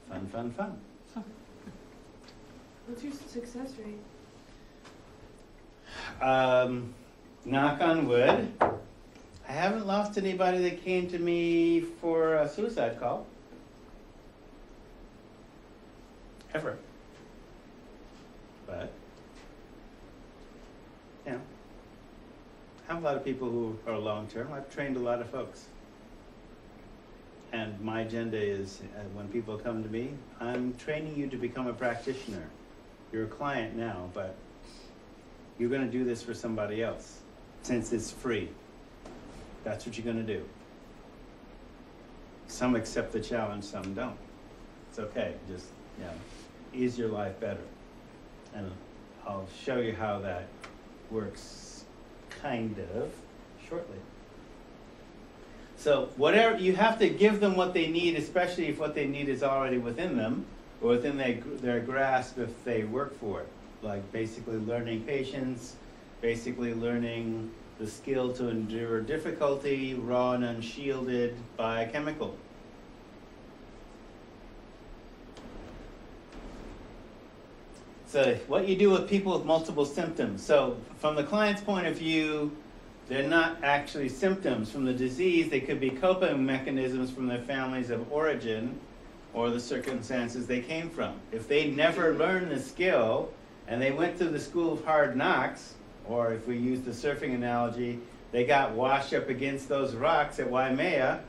A: Fun, fun, fun.
F: What's your success rate?
A: Knock on wood, I haven't lost anybody that came to me for a suicide call. Ever. But, I have a lot of people who are long-term. I've trained a lot of folks. And my agenda is, when people come to me, I'm training you to become a practitioner. You're a client now, but you're going to do this for somebody else, since it's free. That's what you're going to do. Some accept the challenge, some don't. It's okay, just, ease your life better. And I'll show you how that works, kind of, shortly. So whatever, you have to give them what they need, especially if what they need is already within them, or within their grasp if they work for it. Like basically learning patience, basically learning the skill to endure difficulty, raw and unshielded by a chemical. So what you do with people with multiple symptoms. So from the client's point of view, they're not actually symptoms from the disease. They could be coping mechanisms from their families of origin or the circumstances they came from. If they never learned the skill and they went through the school of hard knocks, or if we use the surfing analogy, they got washed up against those rocks at Waimea,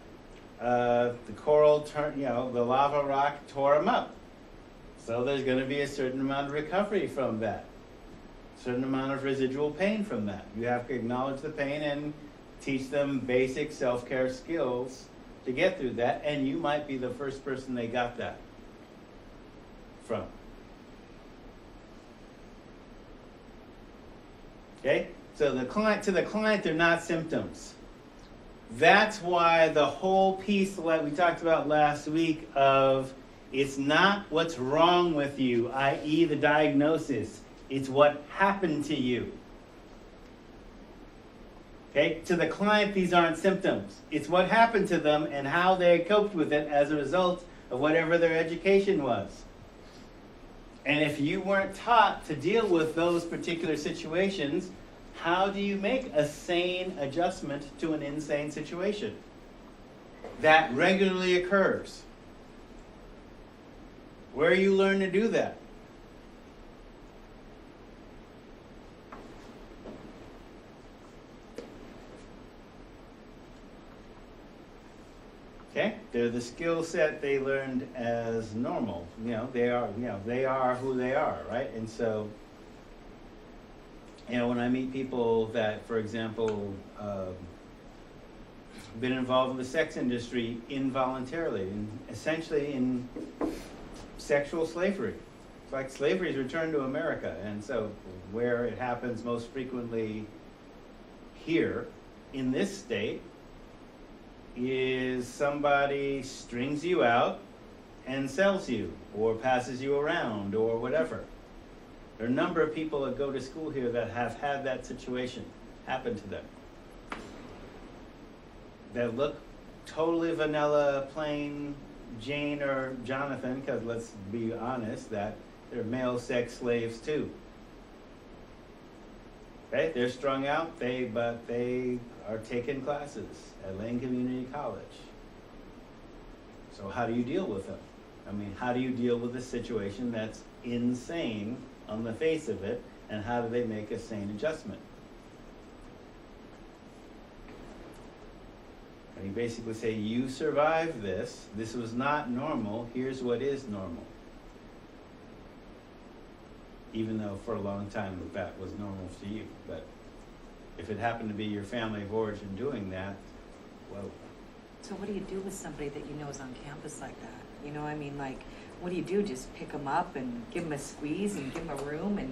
A: the coral, the lava rock tore them up. So there's going to be a certain amount of recovery from that. Certain amount of residual pain from that. You have to acknowledge the pain and teach them basic self-care skills to get through that, and you might be the first person they got that from. Okay? So to the client, they're not symptoms. That's why the whole piece like we talked about last week of it's not what's wrong with you, i.e. the diagnosis. It's what happened to you. Okay? To the client, these aren't symptoms. It's what happened to them and how they coped with it as a result of whatever their education was. And if you weren't taught to deal with those particular situations, how do you make a sane adjustment to an insane situation? That regularly occurs. Where you learn to do that? Okay, they're the skill set they learned as normal. They are who they are, right? And so, when I meet people that, for example, been involved with the sex industry involuntarily, essentially in sexual slavery. It's like slavery's returned to America, and so where it happens most frequently here in this state is somebody strings you out and sells you, or passes you around, or whatever. There are a number of people that go to school here that have had that situation happen to them. That look totally vanilla, plain Jane or Jonathan, because let's be honest, that they're male sex slaves too. Okay, they're strung out, but they are taking classes at Lane Community College. So how do you deal with them? I mean, how do you deal with a situation that's insane on the face of it, and how do they make a sane adjustment? And you basically say, you survived this, this was not normal, here's what is normal. Even though for a long time that was normal to you, but if it happened to be your family of origin doing that, whoa.
D: So what do you do with somebody that you know is on campus like that? You know, I mean, like, what do you do? Just pick them up and give them a squeeze and give them a room and,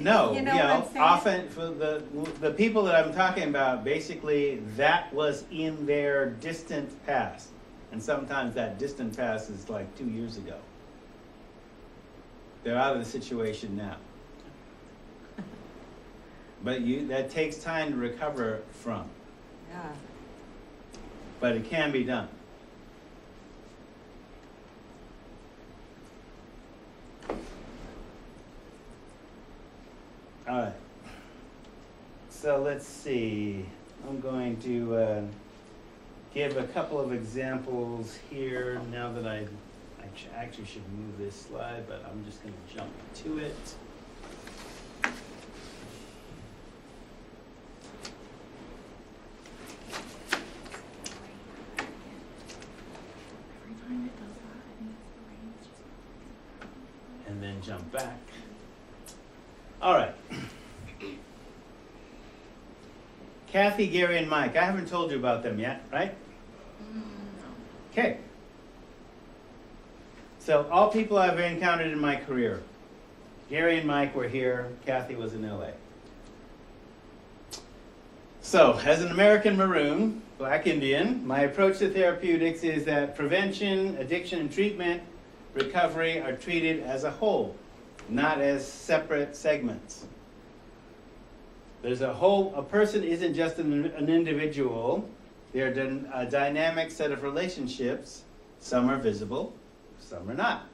A: No,
D: you know what I'm saying?
A: often for the people that I'm talking about, basically that was in their distant past, and sometimes that distant past is like 2 years ago. They're out of the situation now. But that takes time to recover from.
D: Yeah.
A: But it can be done. All right. So let's see. I'm going to give a couple of examples here now that I actually should move this slide, but I'm just going to jump to it. And then jump back. All right. Kathy, Gary, and Mike. I haven't told you about them yet, right? Okay. So all people I've encountered in my career. Gary and Mike were here. Kathy was in LA. So, as an American Maroon, Black Indian, my approach to therapeutics is that prevention, addiction, and treatment, recovery are treated as a whole, not as separate segments. There's a person isn't just an individual. They're a dynamic set of relationships. Some are visible, some are not.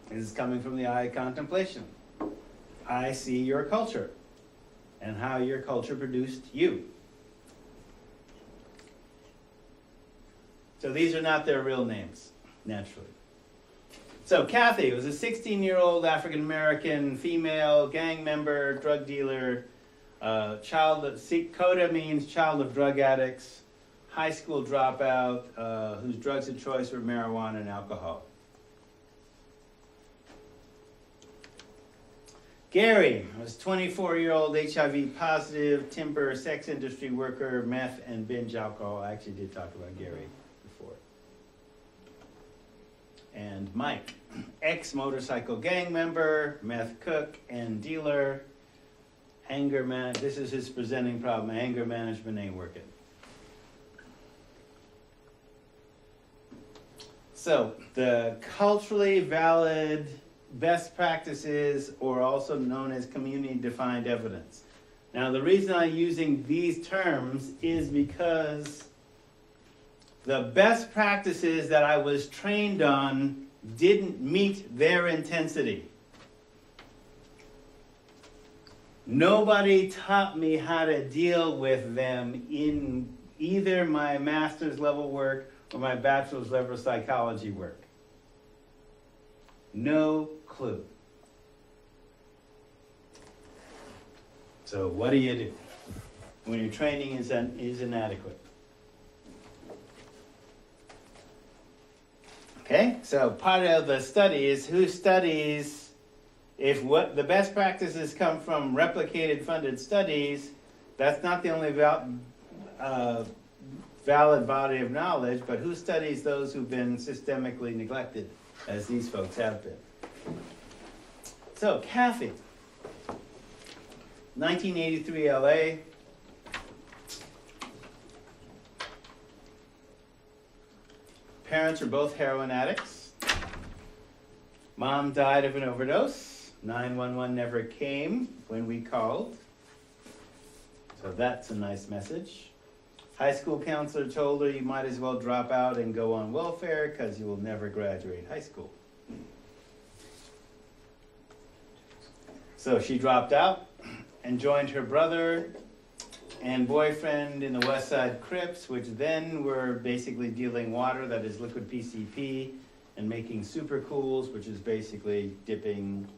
A: This is coming from the eye of contemplation. I see your culture and how your culture produced you. So these are not their real names, naturally. So Kathy was a 16-year-old African-American female gang member, drug dealer, CODA means child of drug addicts, high school dropout, whose drugs of choice were marijuana and alcohol. Gary was 24-year-old HIV positive, timber, sex industry worker, meth, and binge alcohol. I actually did talk about Gary before. And Mike, ex-motorcycle gang member, meth cook and dealer, this is his presenting problem, anger management ain't working. So, the culturally valid best practices, or also known as community-defined evidence. Now, the reason I'm using these terms is because the best practices that I was trained on didn't meet their intensity. Nobody taught me how to deal with them in either my master's level work or my bachelor's level psychology work. No clue. So what do you do when your training is inadequate? Okay, so part of the study is who studies, if what the best practices come from replicated funded studies, That's not the only valid body of knowledge, but who studies those who've been systemically neglected, as these folks have been? So, Kathy, 1983 LA. Parents are both heroin addicts. Mom died of an overdose. 911 never came when we called. So that's a nice message. High school counselor told her you might as well drop out and go on welfare because you will never graduate high school. So she dropped out and joined her brother and boyfriend in the West Side Crips, which then were basically dealing water, that is liquid PCP, and making super cools, which is basically dipping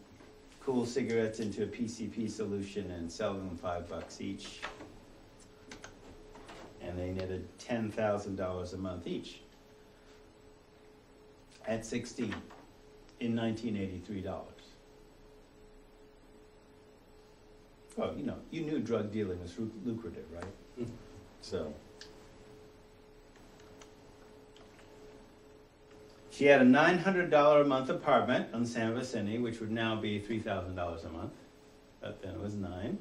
A: cool cigarettes into a PCP solution and selling them $5 each. And they netted $10,000 a month each at 16 in $1983. Oh, you knew drug dealing was lucrative, right? So she had a $900 a month apartment on San Vicente, which would now be $3,000 a month. But then it was $9,000.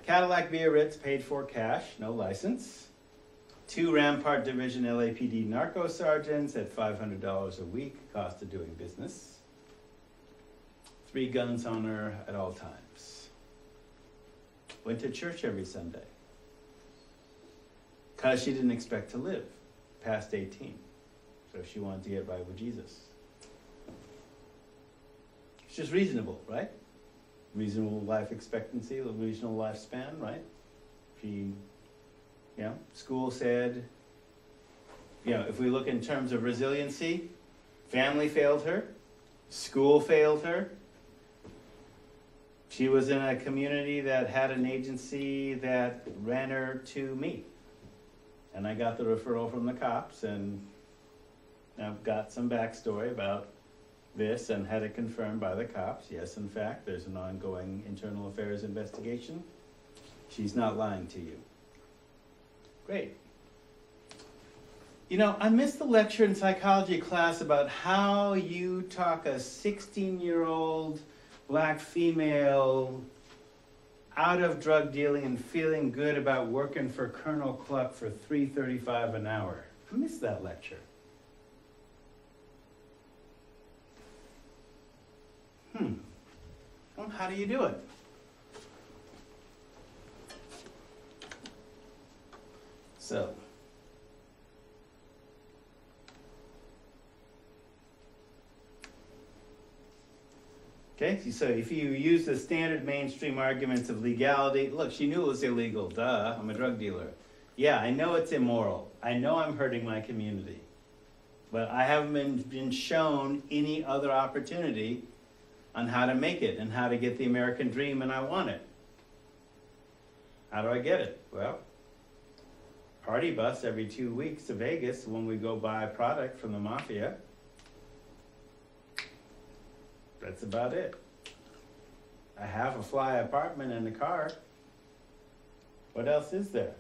A: Cadillac Biarritz paid for cash, no license. 2 Rampart Division LAPD narco sergeants at $500 a week, cost of doing business. 3 guns on her at all times. Went to church every Sunday. Because she didn't expect to live past 18. So she wanted to get right with Jesus. It's just reasonable, right? Reasonable life expectancy, reasonable lifespan, right? She, school said, if we look in terms of resiliency, family failed her, school failed her. She was in a community that had an agency that ran her to me. And I got the referral from the cops, and I've got some backstory about this and had it confirmed by the cops. Yes, in fact, there's an ongoing internal affairs investigation. She's not lying to you. Great. I missed the lecture in psychology class about how you talk a 16-year-old black female out of drug dealing and feeling good about working for Colonel Cluck for $3.35 an hour. I missed that lecture. Well, how do you do it? So, okay, so if you use the standard mainstream arguments of legality, look, she knew it was illegal, duh, I'm a drug dealer. Yeah, I know it's immoral. I know I'm hurting my community. But I haven't been shown any other opportunity on how to make it and how to get the American dream, and I want it. How do I get it? Well, party bus every 2 weeks to Vegas when we go buy product from the mafia. That's about it. I have a fly apartment and a car. What else is there?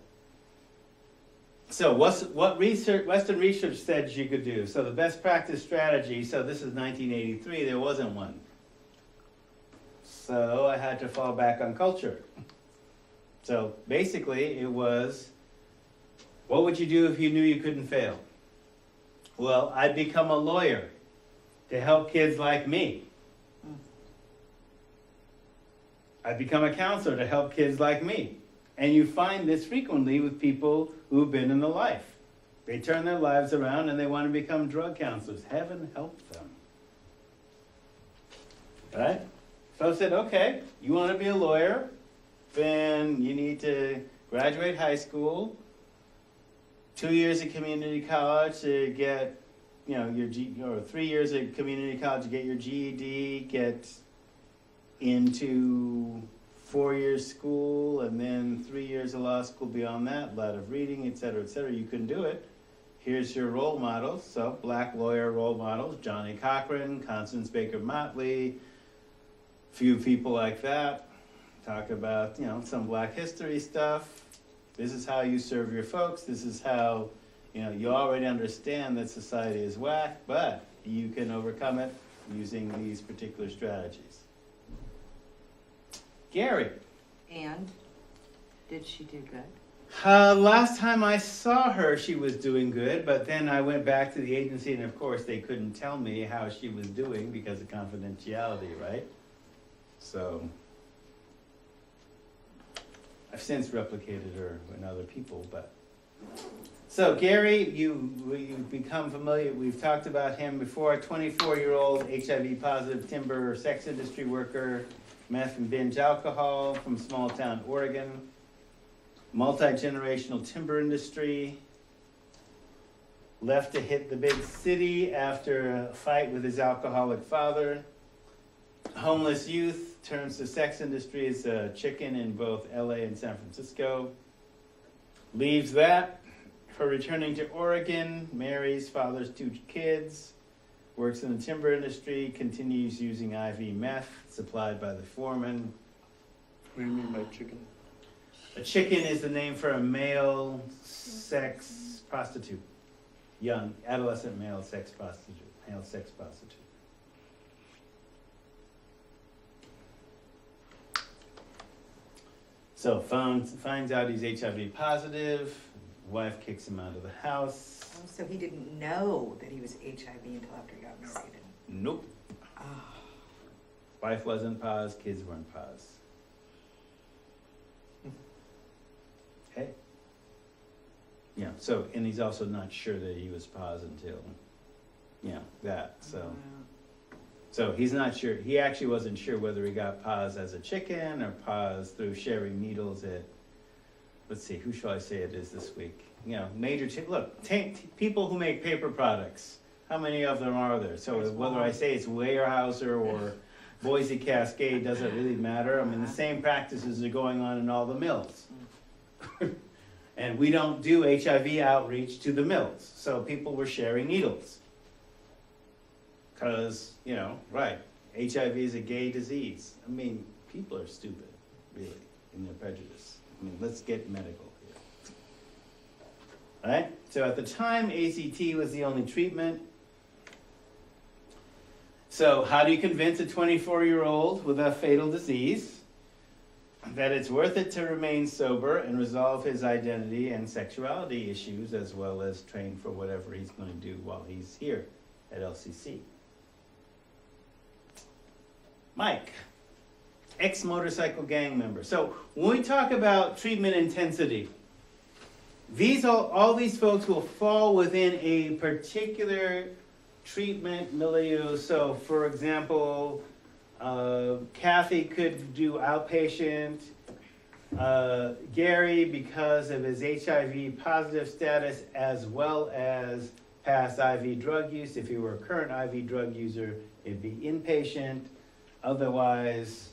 A: So what research, Western research said you could do? So the best practice strategy, so this is 1983, there wasn't one. So I had to fall back on culture. So basically it was, what would you do if you knew you couldn't fail? Well, I'd become a lawyer to help kids like me. I'd become a counselor to help kids like me. And you find this frequently with people who've been in the life. They turn their lives around and they want to become drug counselors. Heaven help them. Right? So I said, okay, you want to be a lawyer, then you need to graduate high school, 2 years of community college to get, or 3 years of community college to get your GED, get into 4 years school, and then 3 years of law school beyond that, a lot of reading, et cetera, et cetera. You can do it. Here's your role models. So black lawyer role models, Johnny Cochran, Constance Baker Motley, few people like that. Talk about, some black history stuff. This is how you serve your folks. This is how, you already understand that society is whack, but you can overcome it using these particular strategies. Gary.
D: And did she do good?
A: Last time I saw her, she was doing good, but then I went back to the agency, and of course, they couldn't tell me how she was doing because of confidentiality, right? So, I've since replicated her in other people, but. So, Gary, you've become familiar, we've talked about him before, 24-year-old HIV positive timber sex industry worker, meth and binge alcohol from small town Oregon. Multi-generational timber industry, left to hit the big city after a fight with his alcoholic father. Homeless youth, turns to sex industry as a chicken in both LA and San Francisco. Leaves that for returning to Oregon, marries, fathers 2 kids, works in the timber industry, continues using IV meth supplied by the foreman.
E: What do you mean by chicken?
A: A chicken is the name for a male sex prostitute. Young, adolescent male sex prostitute. So finds out he's HIV positive. Wife kicks him out of the house.
D: Oh, so he didn't know that he was HIV until after he got married.
A: Nope.
D: Oh.
A: Wife wasn't pos, kids weren't pos. Okay. Yeah, so, and he's also not sure that he was pos until, that, so. So he's not sure, he actually wasn't sure whether he got pos as a chicken or pos through sharing needles at, let's see, who shall I say it is this week? People who make paper products, how many of them are there? So whether I say it's Weyerhaeuser or Boise Cascade, doesn't really matter. I mean, the same practices are going on in all the mills. And we don't do HIV outreach to the mills. So people were sharing needles. Because, right, HIV is a gay disease. I mean, people are stupid, really, in their prejudice. I mean, let's get medical here. All right? So at the time, ACT was the only treatment. So how do you convince a 24-year-old with a fatal disease that it's worth it to remain sober and resolve his identity and sexuality issues, as well as train for whatever he's going to do while he's here at LCC? Mike, ex-motorcycle gang member. So when we talk about treatment intensity, all these folks will fall within a particular treatment milieu. So for example, Kathy could do outpatient. Gary, because of his HIV positive status, as well as past IV drug use. If he were a current IV drug user, it'd be inpatient. Otherwise,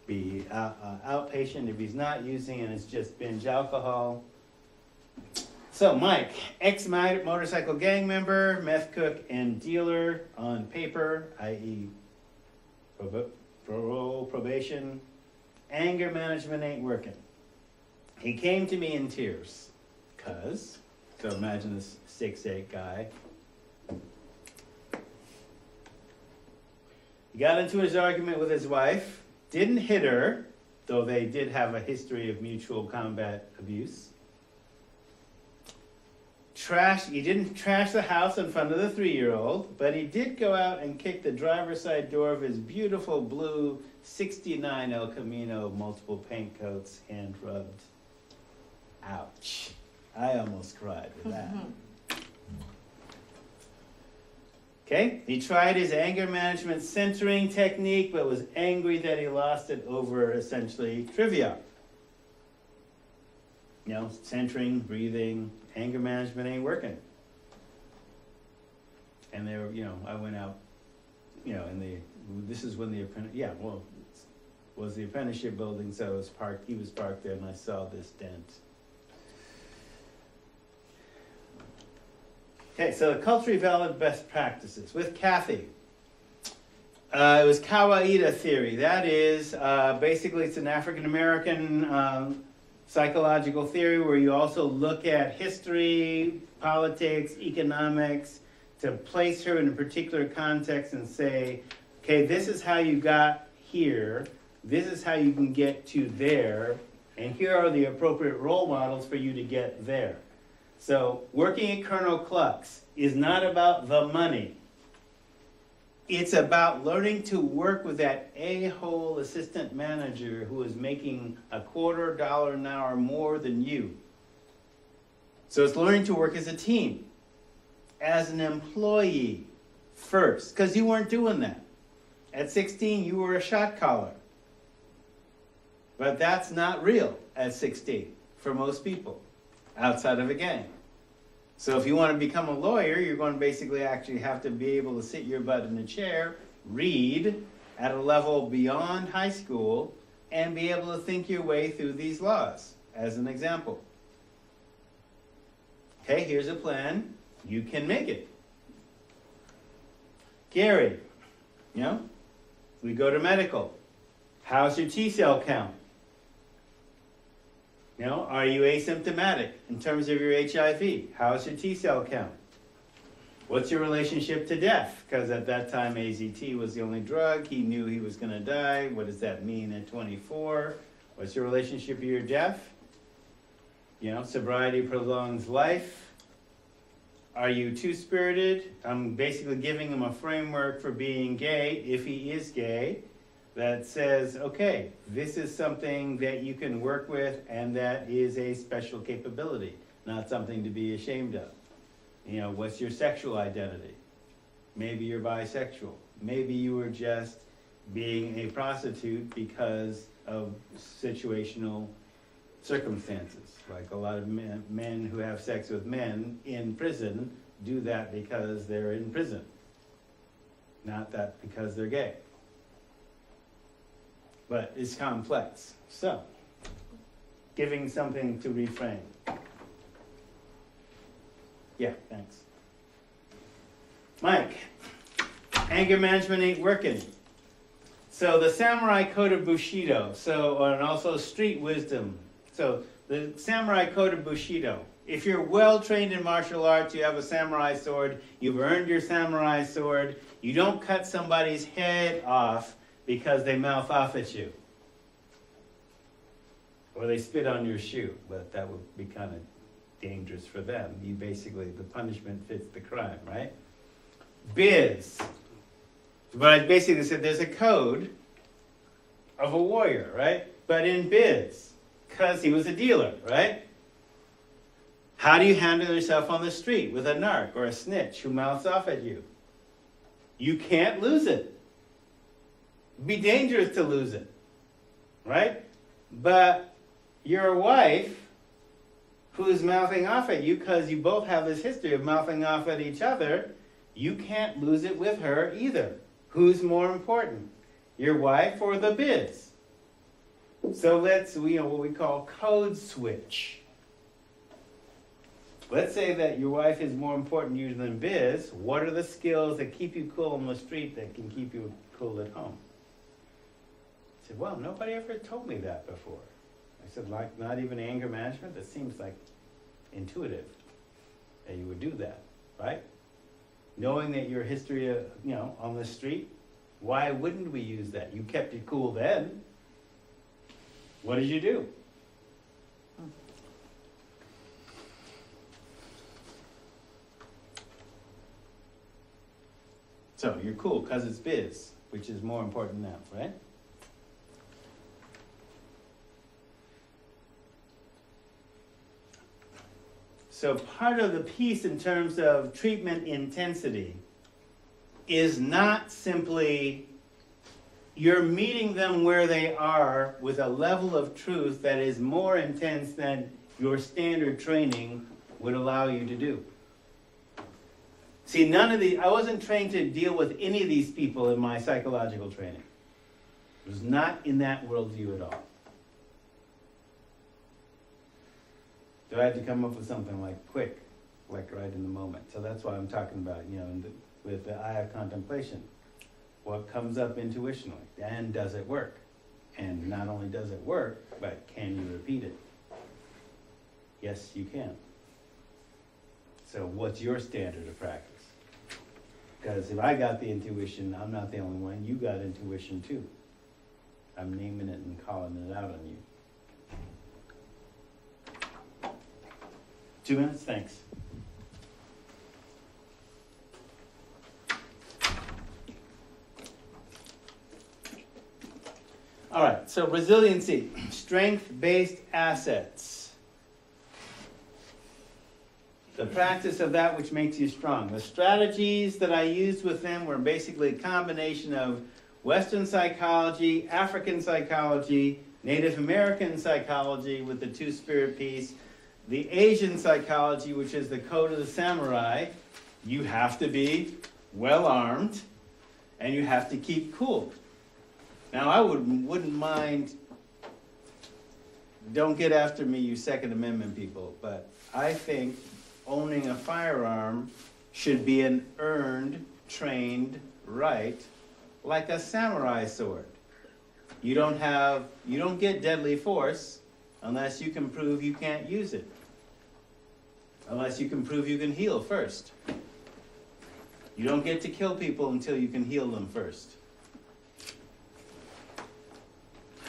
A: be outpatient if he's not using and it's just binge alcohol. So Mike, ex-motorcycle gang member, meth cook and dealer on paper, i.e. parole, probation. Anger management ain't working. He came to me in tears, so imagine this 6'8" guy. He got into his argument with his wife, didn't hit her, though they did have a history of mutual combat abuse. He didn't trash the house in front of the 3-year-old, but he did go out and kick the driver's side door of his beautiful blue 69 El Camino, multiple paint coats, hand rubbed. Ouch. I almost cried with that. Okay, he tried his anger management centering technique, but was angry that he lost it over essentially trivia. Centering, breathing, anger management ain't working. And they were, I went out, this is when the was the apprenticeship building, so he was parked there, and I saw this dent. Okay, so the culturally valid best practices. With Kathy, it was Kawaida theory. That is, basically it's an African-American psychological theory where you also look at history, politics, economics, to place her in a particular context and say, okay, this is how you got here, this is how you can get to there, and here are the appropriate role models for you to get there. So working at Colonel Klux is not about the money. It's about learning to work with that a-hole assistant manager who is making $0.25 an hour more than you. So it's learning to work as a team, as an employee first, because you weren't doing that. At 16, you were a shot caller. But that's not real at 16 for most people outside of a gang. So if you want to become a lawyer, you're going to basically actually have to be able to sit your butt in a chair, read at a level beyond high school, and be able to think your way through these laws, as an example. Okay, here's a plan. You can make it. Gary, we go to medical. How's your T-cell count? Are you asymptomatic in terms of your HIV? How's your T-cell count? What's your relationship to death? Because at that time, AZT was the only drug. He knew he was going to die. What does that mean at 24? What's your relationship to your death? Sobriety prolongs life. Are you two-spirited? I'm basically giving him a framework for being gay, if he is gay, that says, okay, this is something that you can work with, and that is a special capability, not something to be ashamed of. What's your sexual identity? Maybe you're bisexual. Maybe you were just being a prostitute because of situational circumstances. Like a lot of men who have sex with men in prison do that because they're in prison, not that because they're gay. But it's complex. So, giving something to reframe. Yeah, thanks. Mike, anger management ain't working. So the samurai code of Bushido, and also street wisdom. So the samurai code of Bushido. If you're well trained in martial arts, you have a samurai sword, you've earned your samurai sword, you don't cut somebody's head off because they mouth off at you. Or they spit on your shoe, but that would be kind of dangerous for them. The punishment fits the crime, right? Biz. But I basically said there's a code of a warrior, right? But in biz, because he was a dealer, right? How do you handle yourself on the street with a narc or a snitch who mouths off at you? You can't lose it. It'd be dangerous to lose it, right? But your wife, who's mouthing off at you, because you both have this history of mouthing off at each other, you can't lose it with her either. Who's more important, your wife or the biz? So let's, what we call code switch. Let's say that your wife is more important to you than biz. What are the skills that keep you cool on the street that can keep you cool at home? I said, well, nobody ever told me that before. I said, like, not even anger management? That seems like intuitive that you would do that, right? Knowing that your history, on the street, why wouldn't we use that? You kept it cool then. What did you do? So you're cool because it's biz, which is more important now, right? So part of the piece in terms of treatment intensity is not simply you're meeting them where they are with a level of truth that is more intense than your standard training would allow you to do. See, I wasn't trained to deal with any of these people in my psychological training. It was not in that worldview at all. So I had to come up with something like quick, like right in the moment. So that's why I'm talking about, with the eye of contemplation. What comes up intuitionally, and does it work? And not only does it work, but can you repeat it? Yes, you can. So what's your standard of practice? Because if I got the intuition, I'm not the only one. You got intuition too. I'm naming it and calling it out on you. 2 minutes, thanks. All right, so resiliency, strength-based assets. The practice of that which makes you strong. The strategies that I used with them were basically a combination of Western psychology, African psychology, Native American psychology with the two-spirit piece, the Asian psychology, which is the code of the samurai. You have to be well-armed, and you have to keep cool. Now, I wouldn't mind, don't get after me, you Second Amendment people, but I think owning a firearm should be an earned, trained right, like a samurai sword. You don't get deadly force unless you can prove you can't use it. Unless you can prove you can heal first. You don't get to kill people until you can heal them first.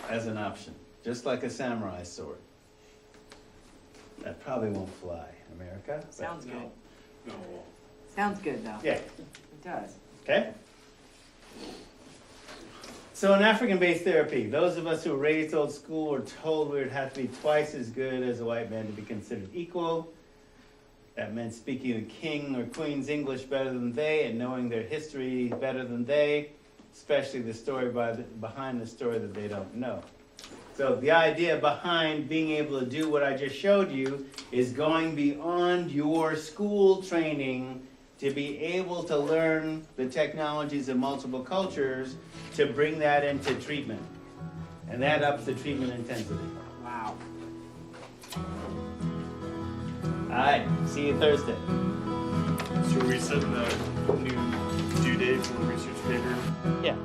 A: As an option, just like a samurai sword. That probably won't fly in America. but-
D: Sounds good.
C: No,
D: Sounds good, though.
A: Yeah,
D: It does.
A: okay? So in African-based therapy, those of us who were raised old school were told we would have to be twice as good as a white man to be considered equal. That meant speaking the king or queen's English better than they and knowing their history better than they, especially the story behind the story that they don't know. So the idea behind being able to do what I just showed you is going beyond your school training to be able to learn the technologies of multiple cultures to bring that into treatment. And that ups the treatment intensity.
D: Wow.
A: All right, see you Thursday.
E: So are we setting the new due date for the research paper?
A: Yeah.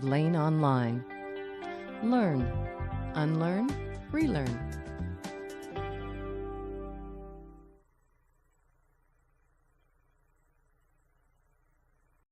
G: Lane Online. Learn, unlearn, relearn.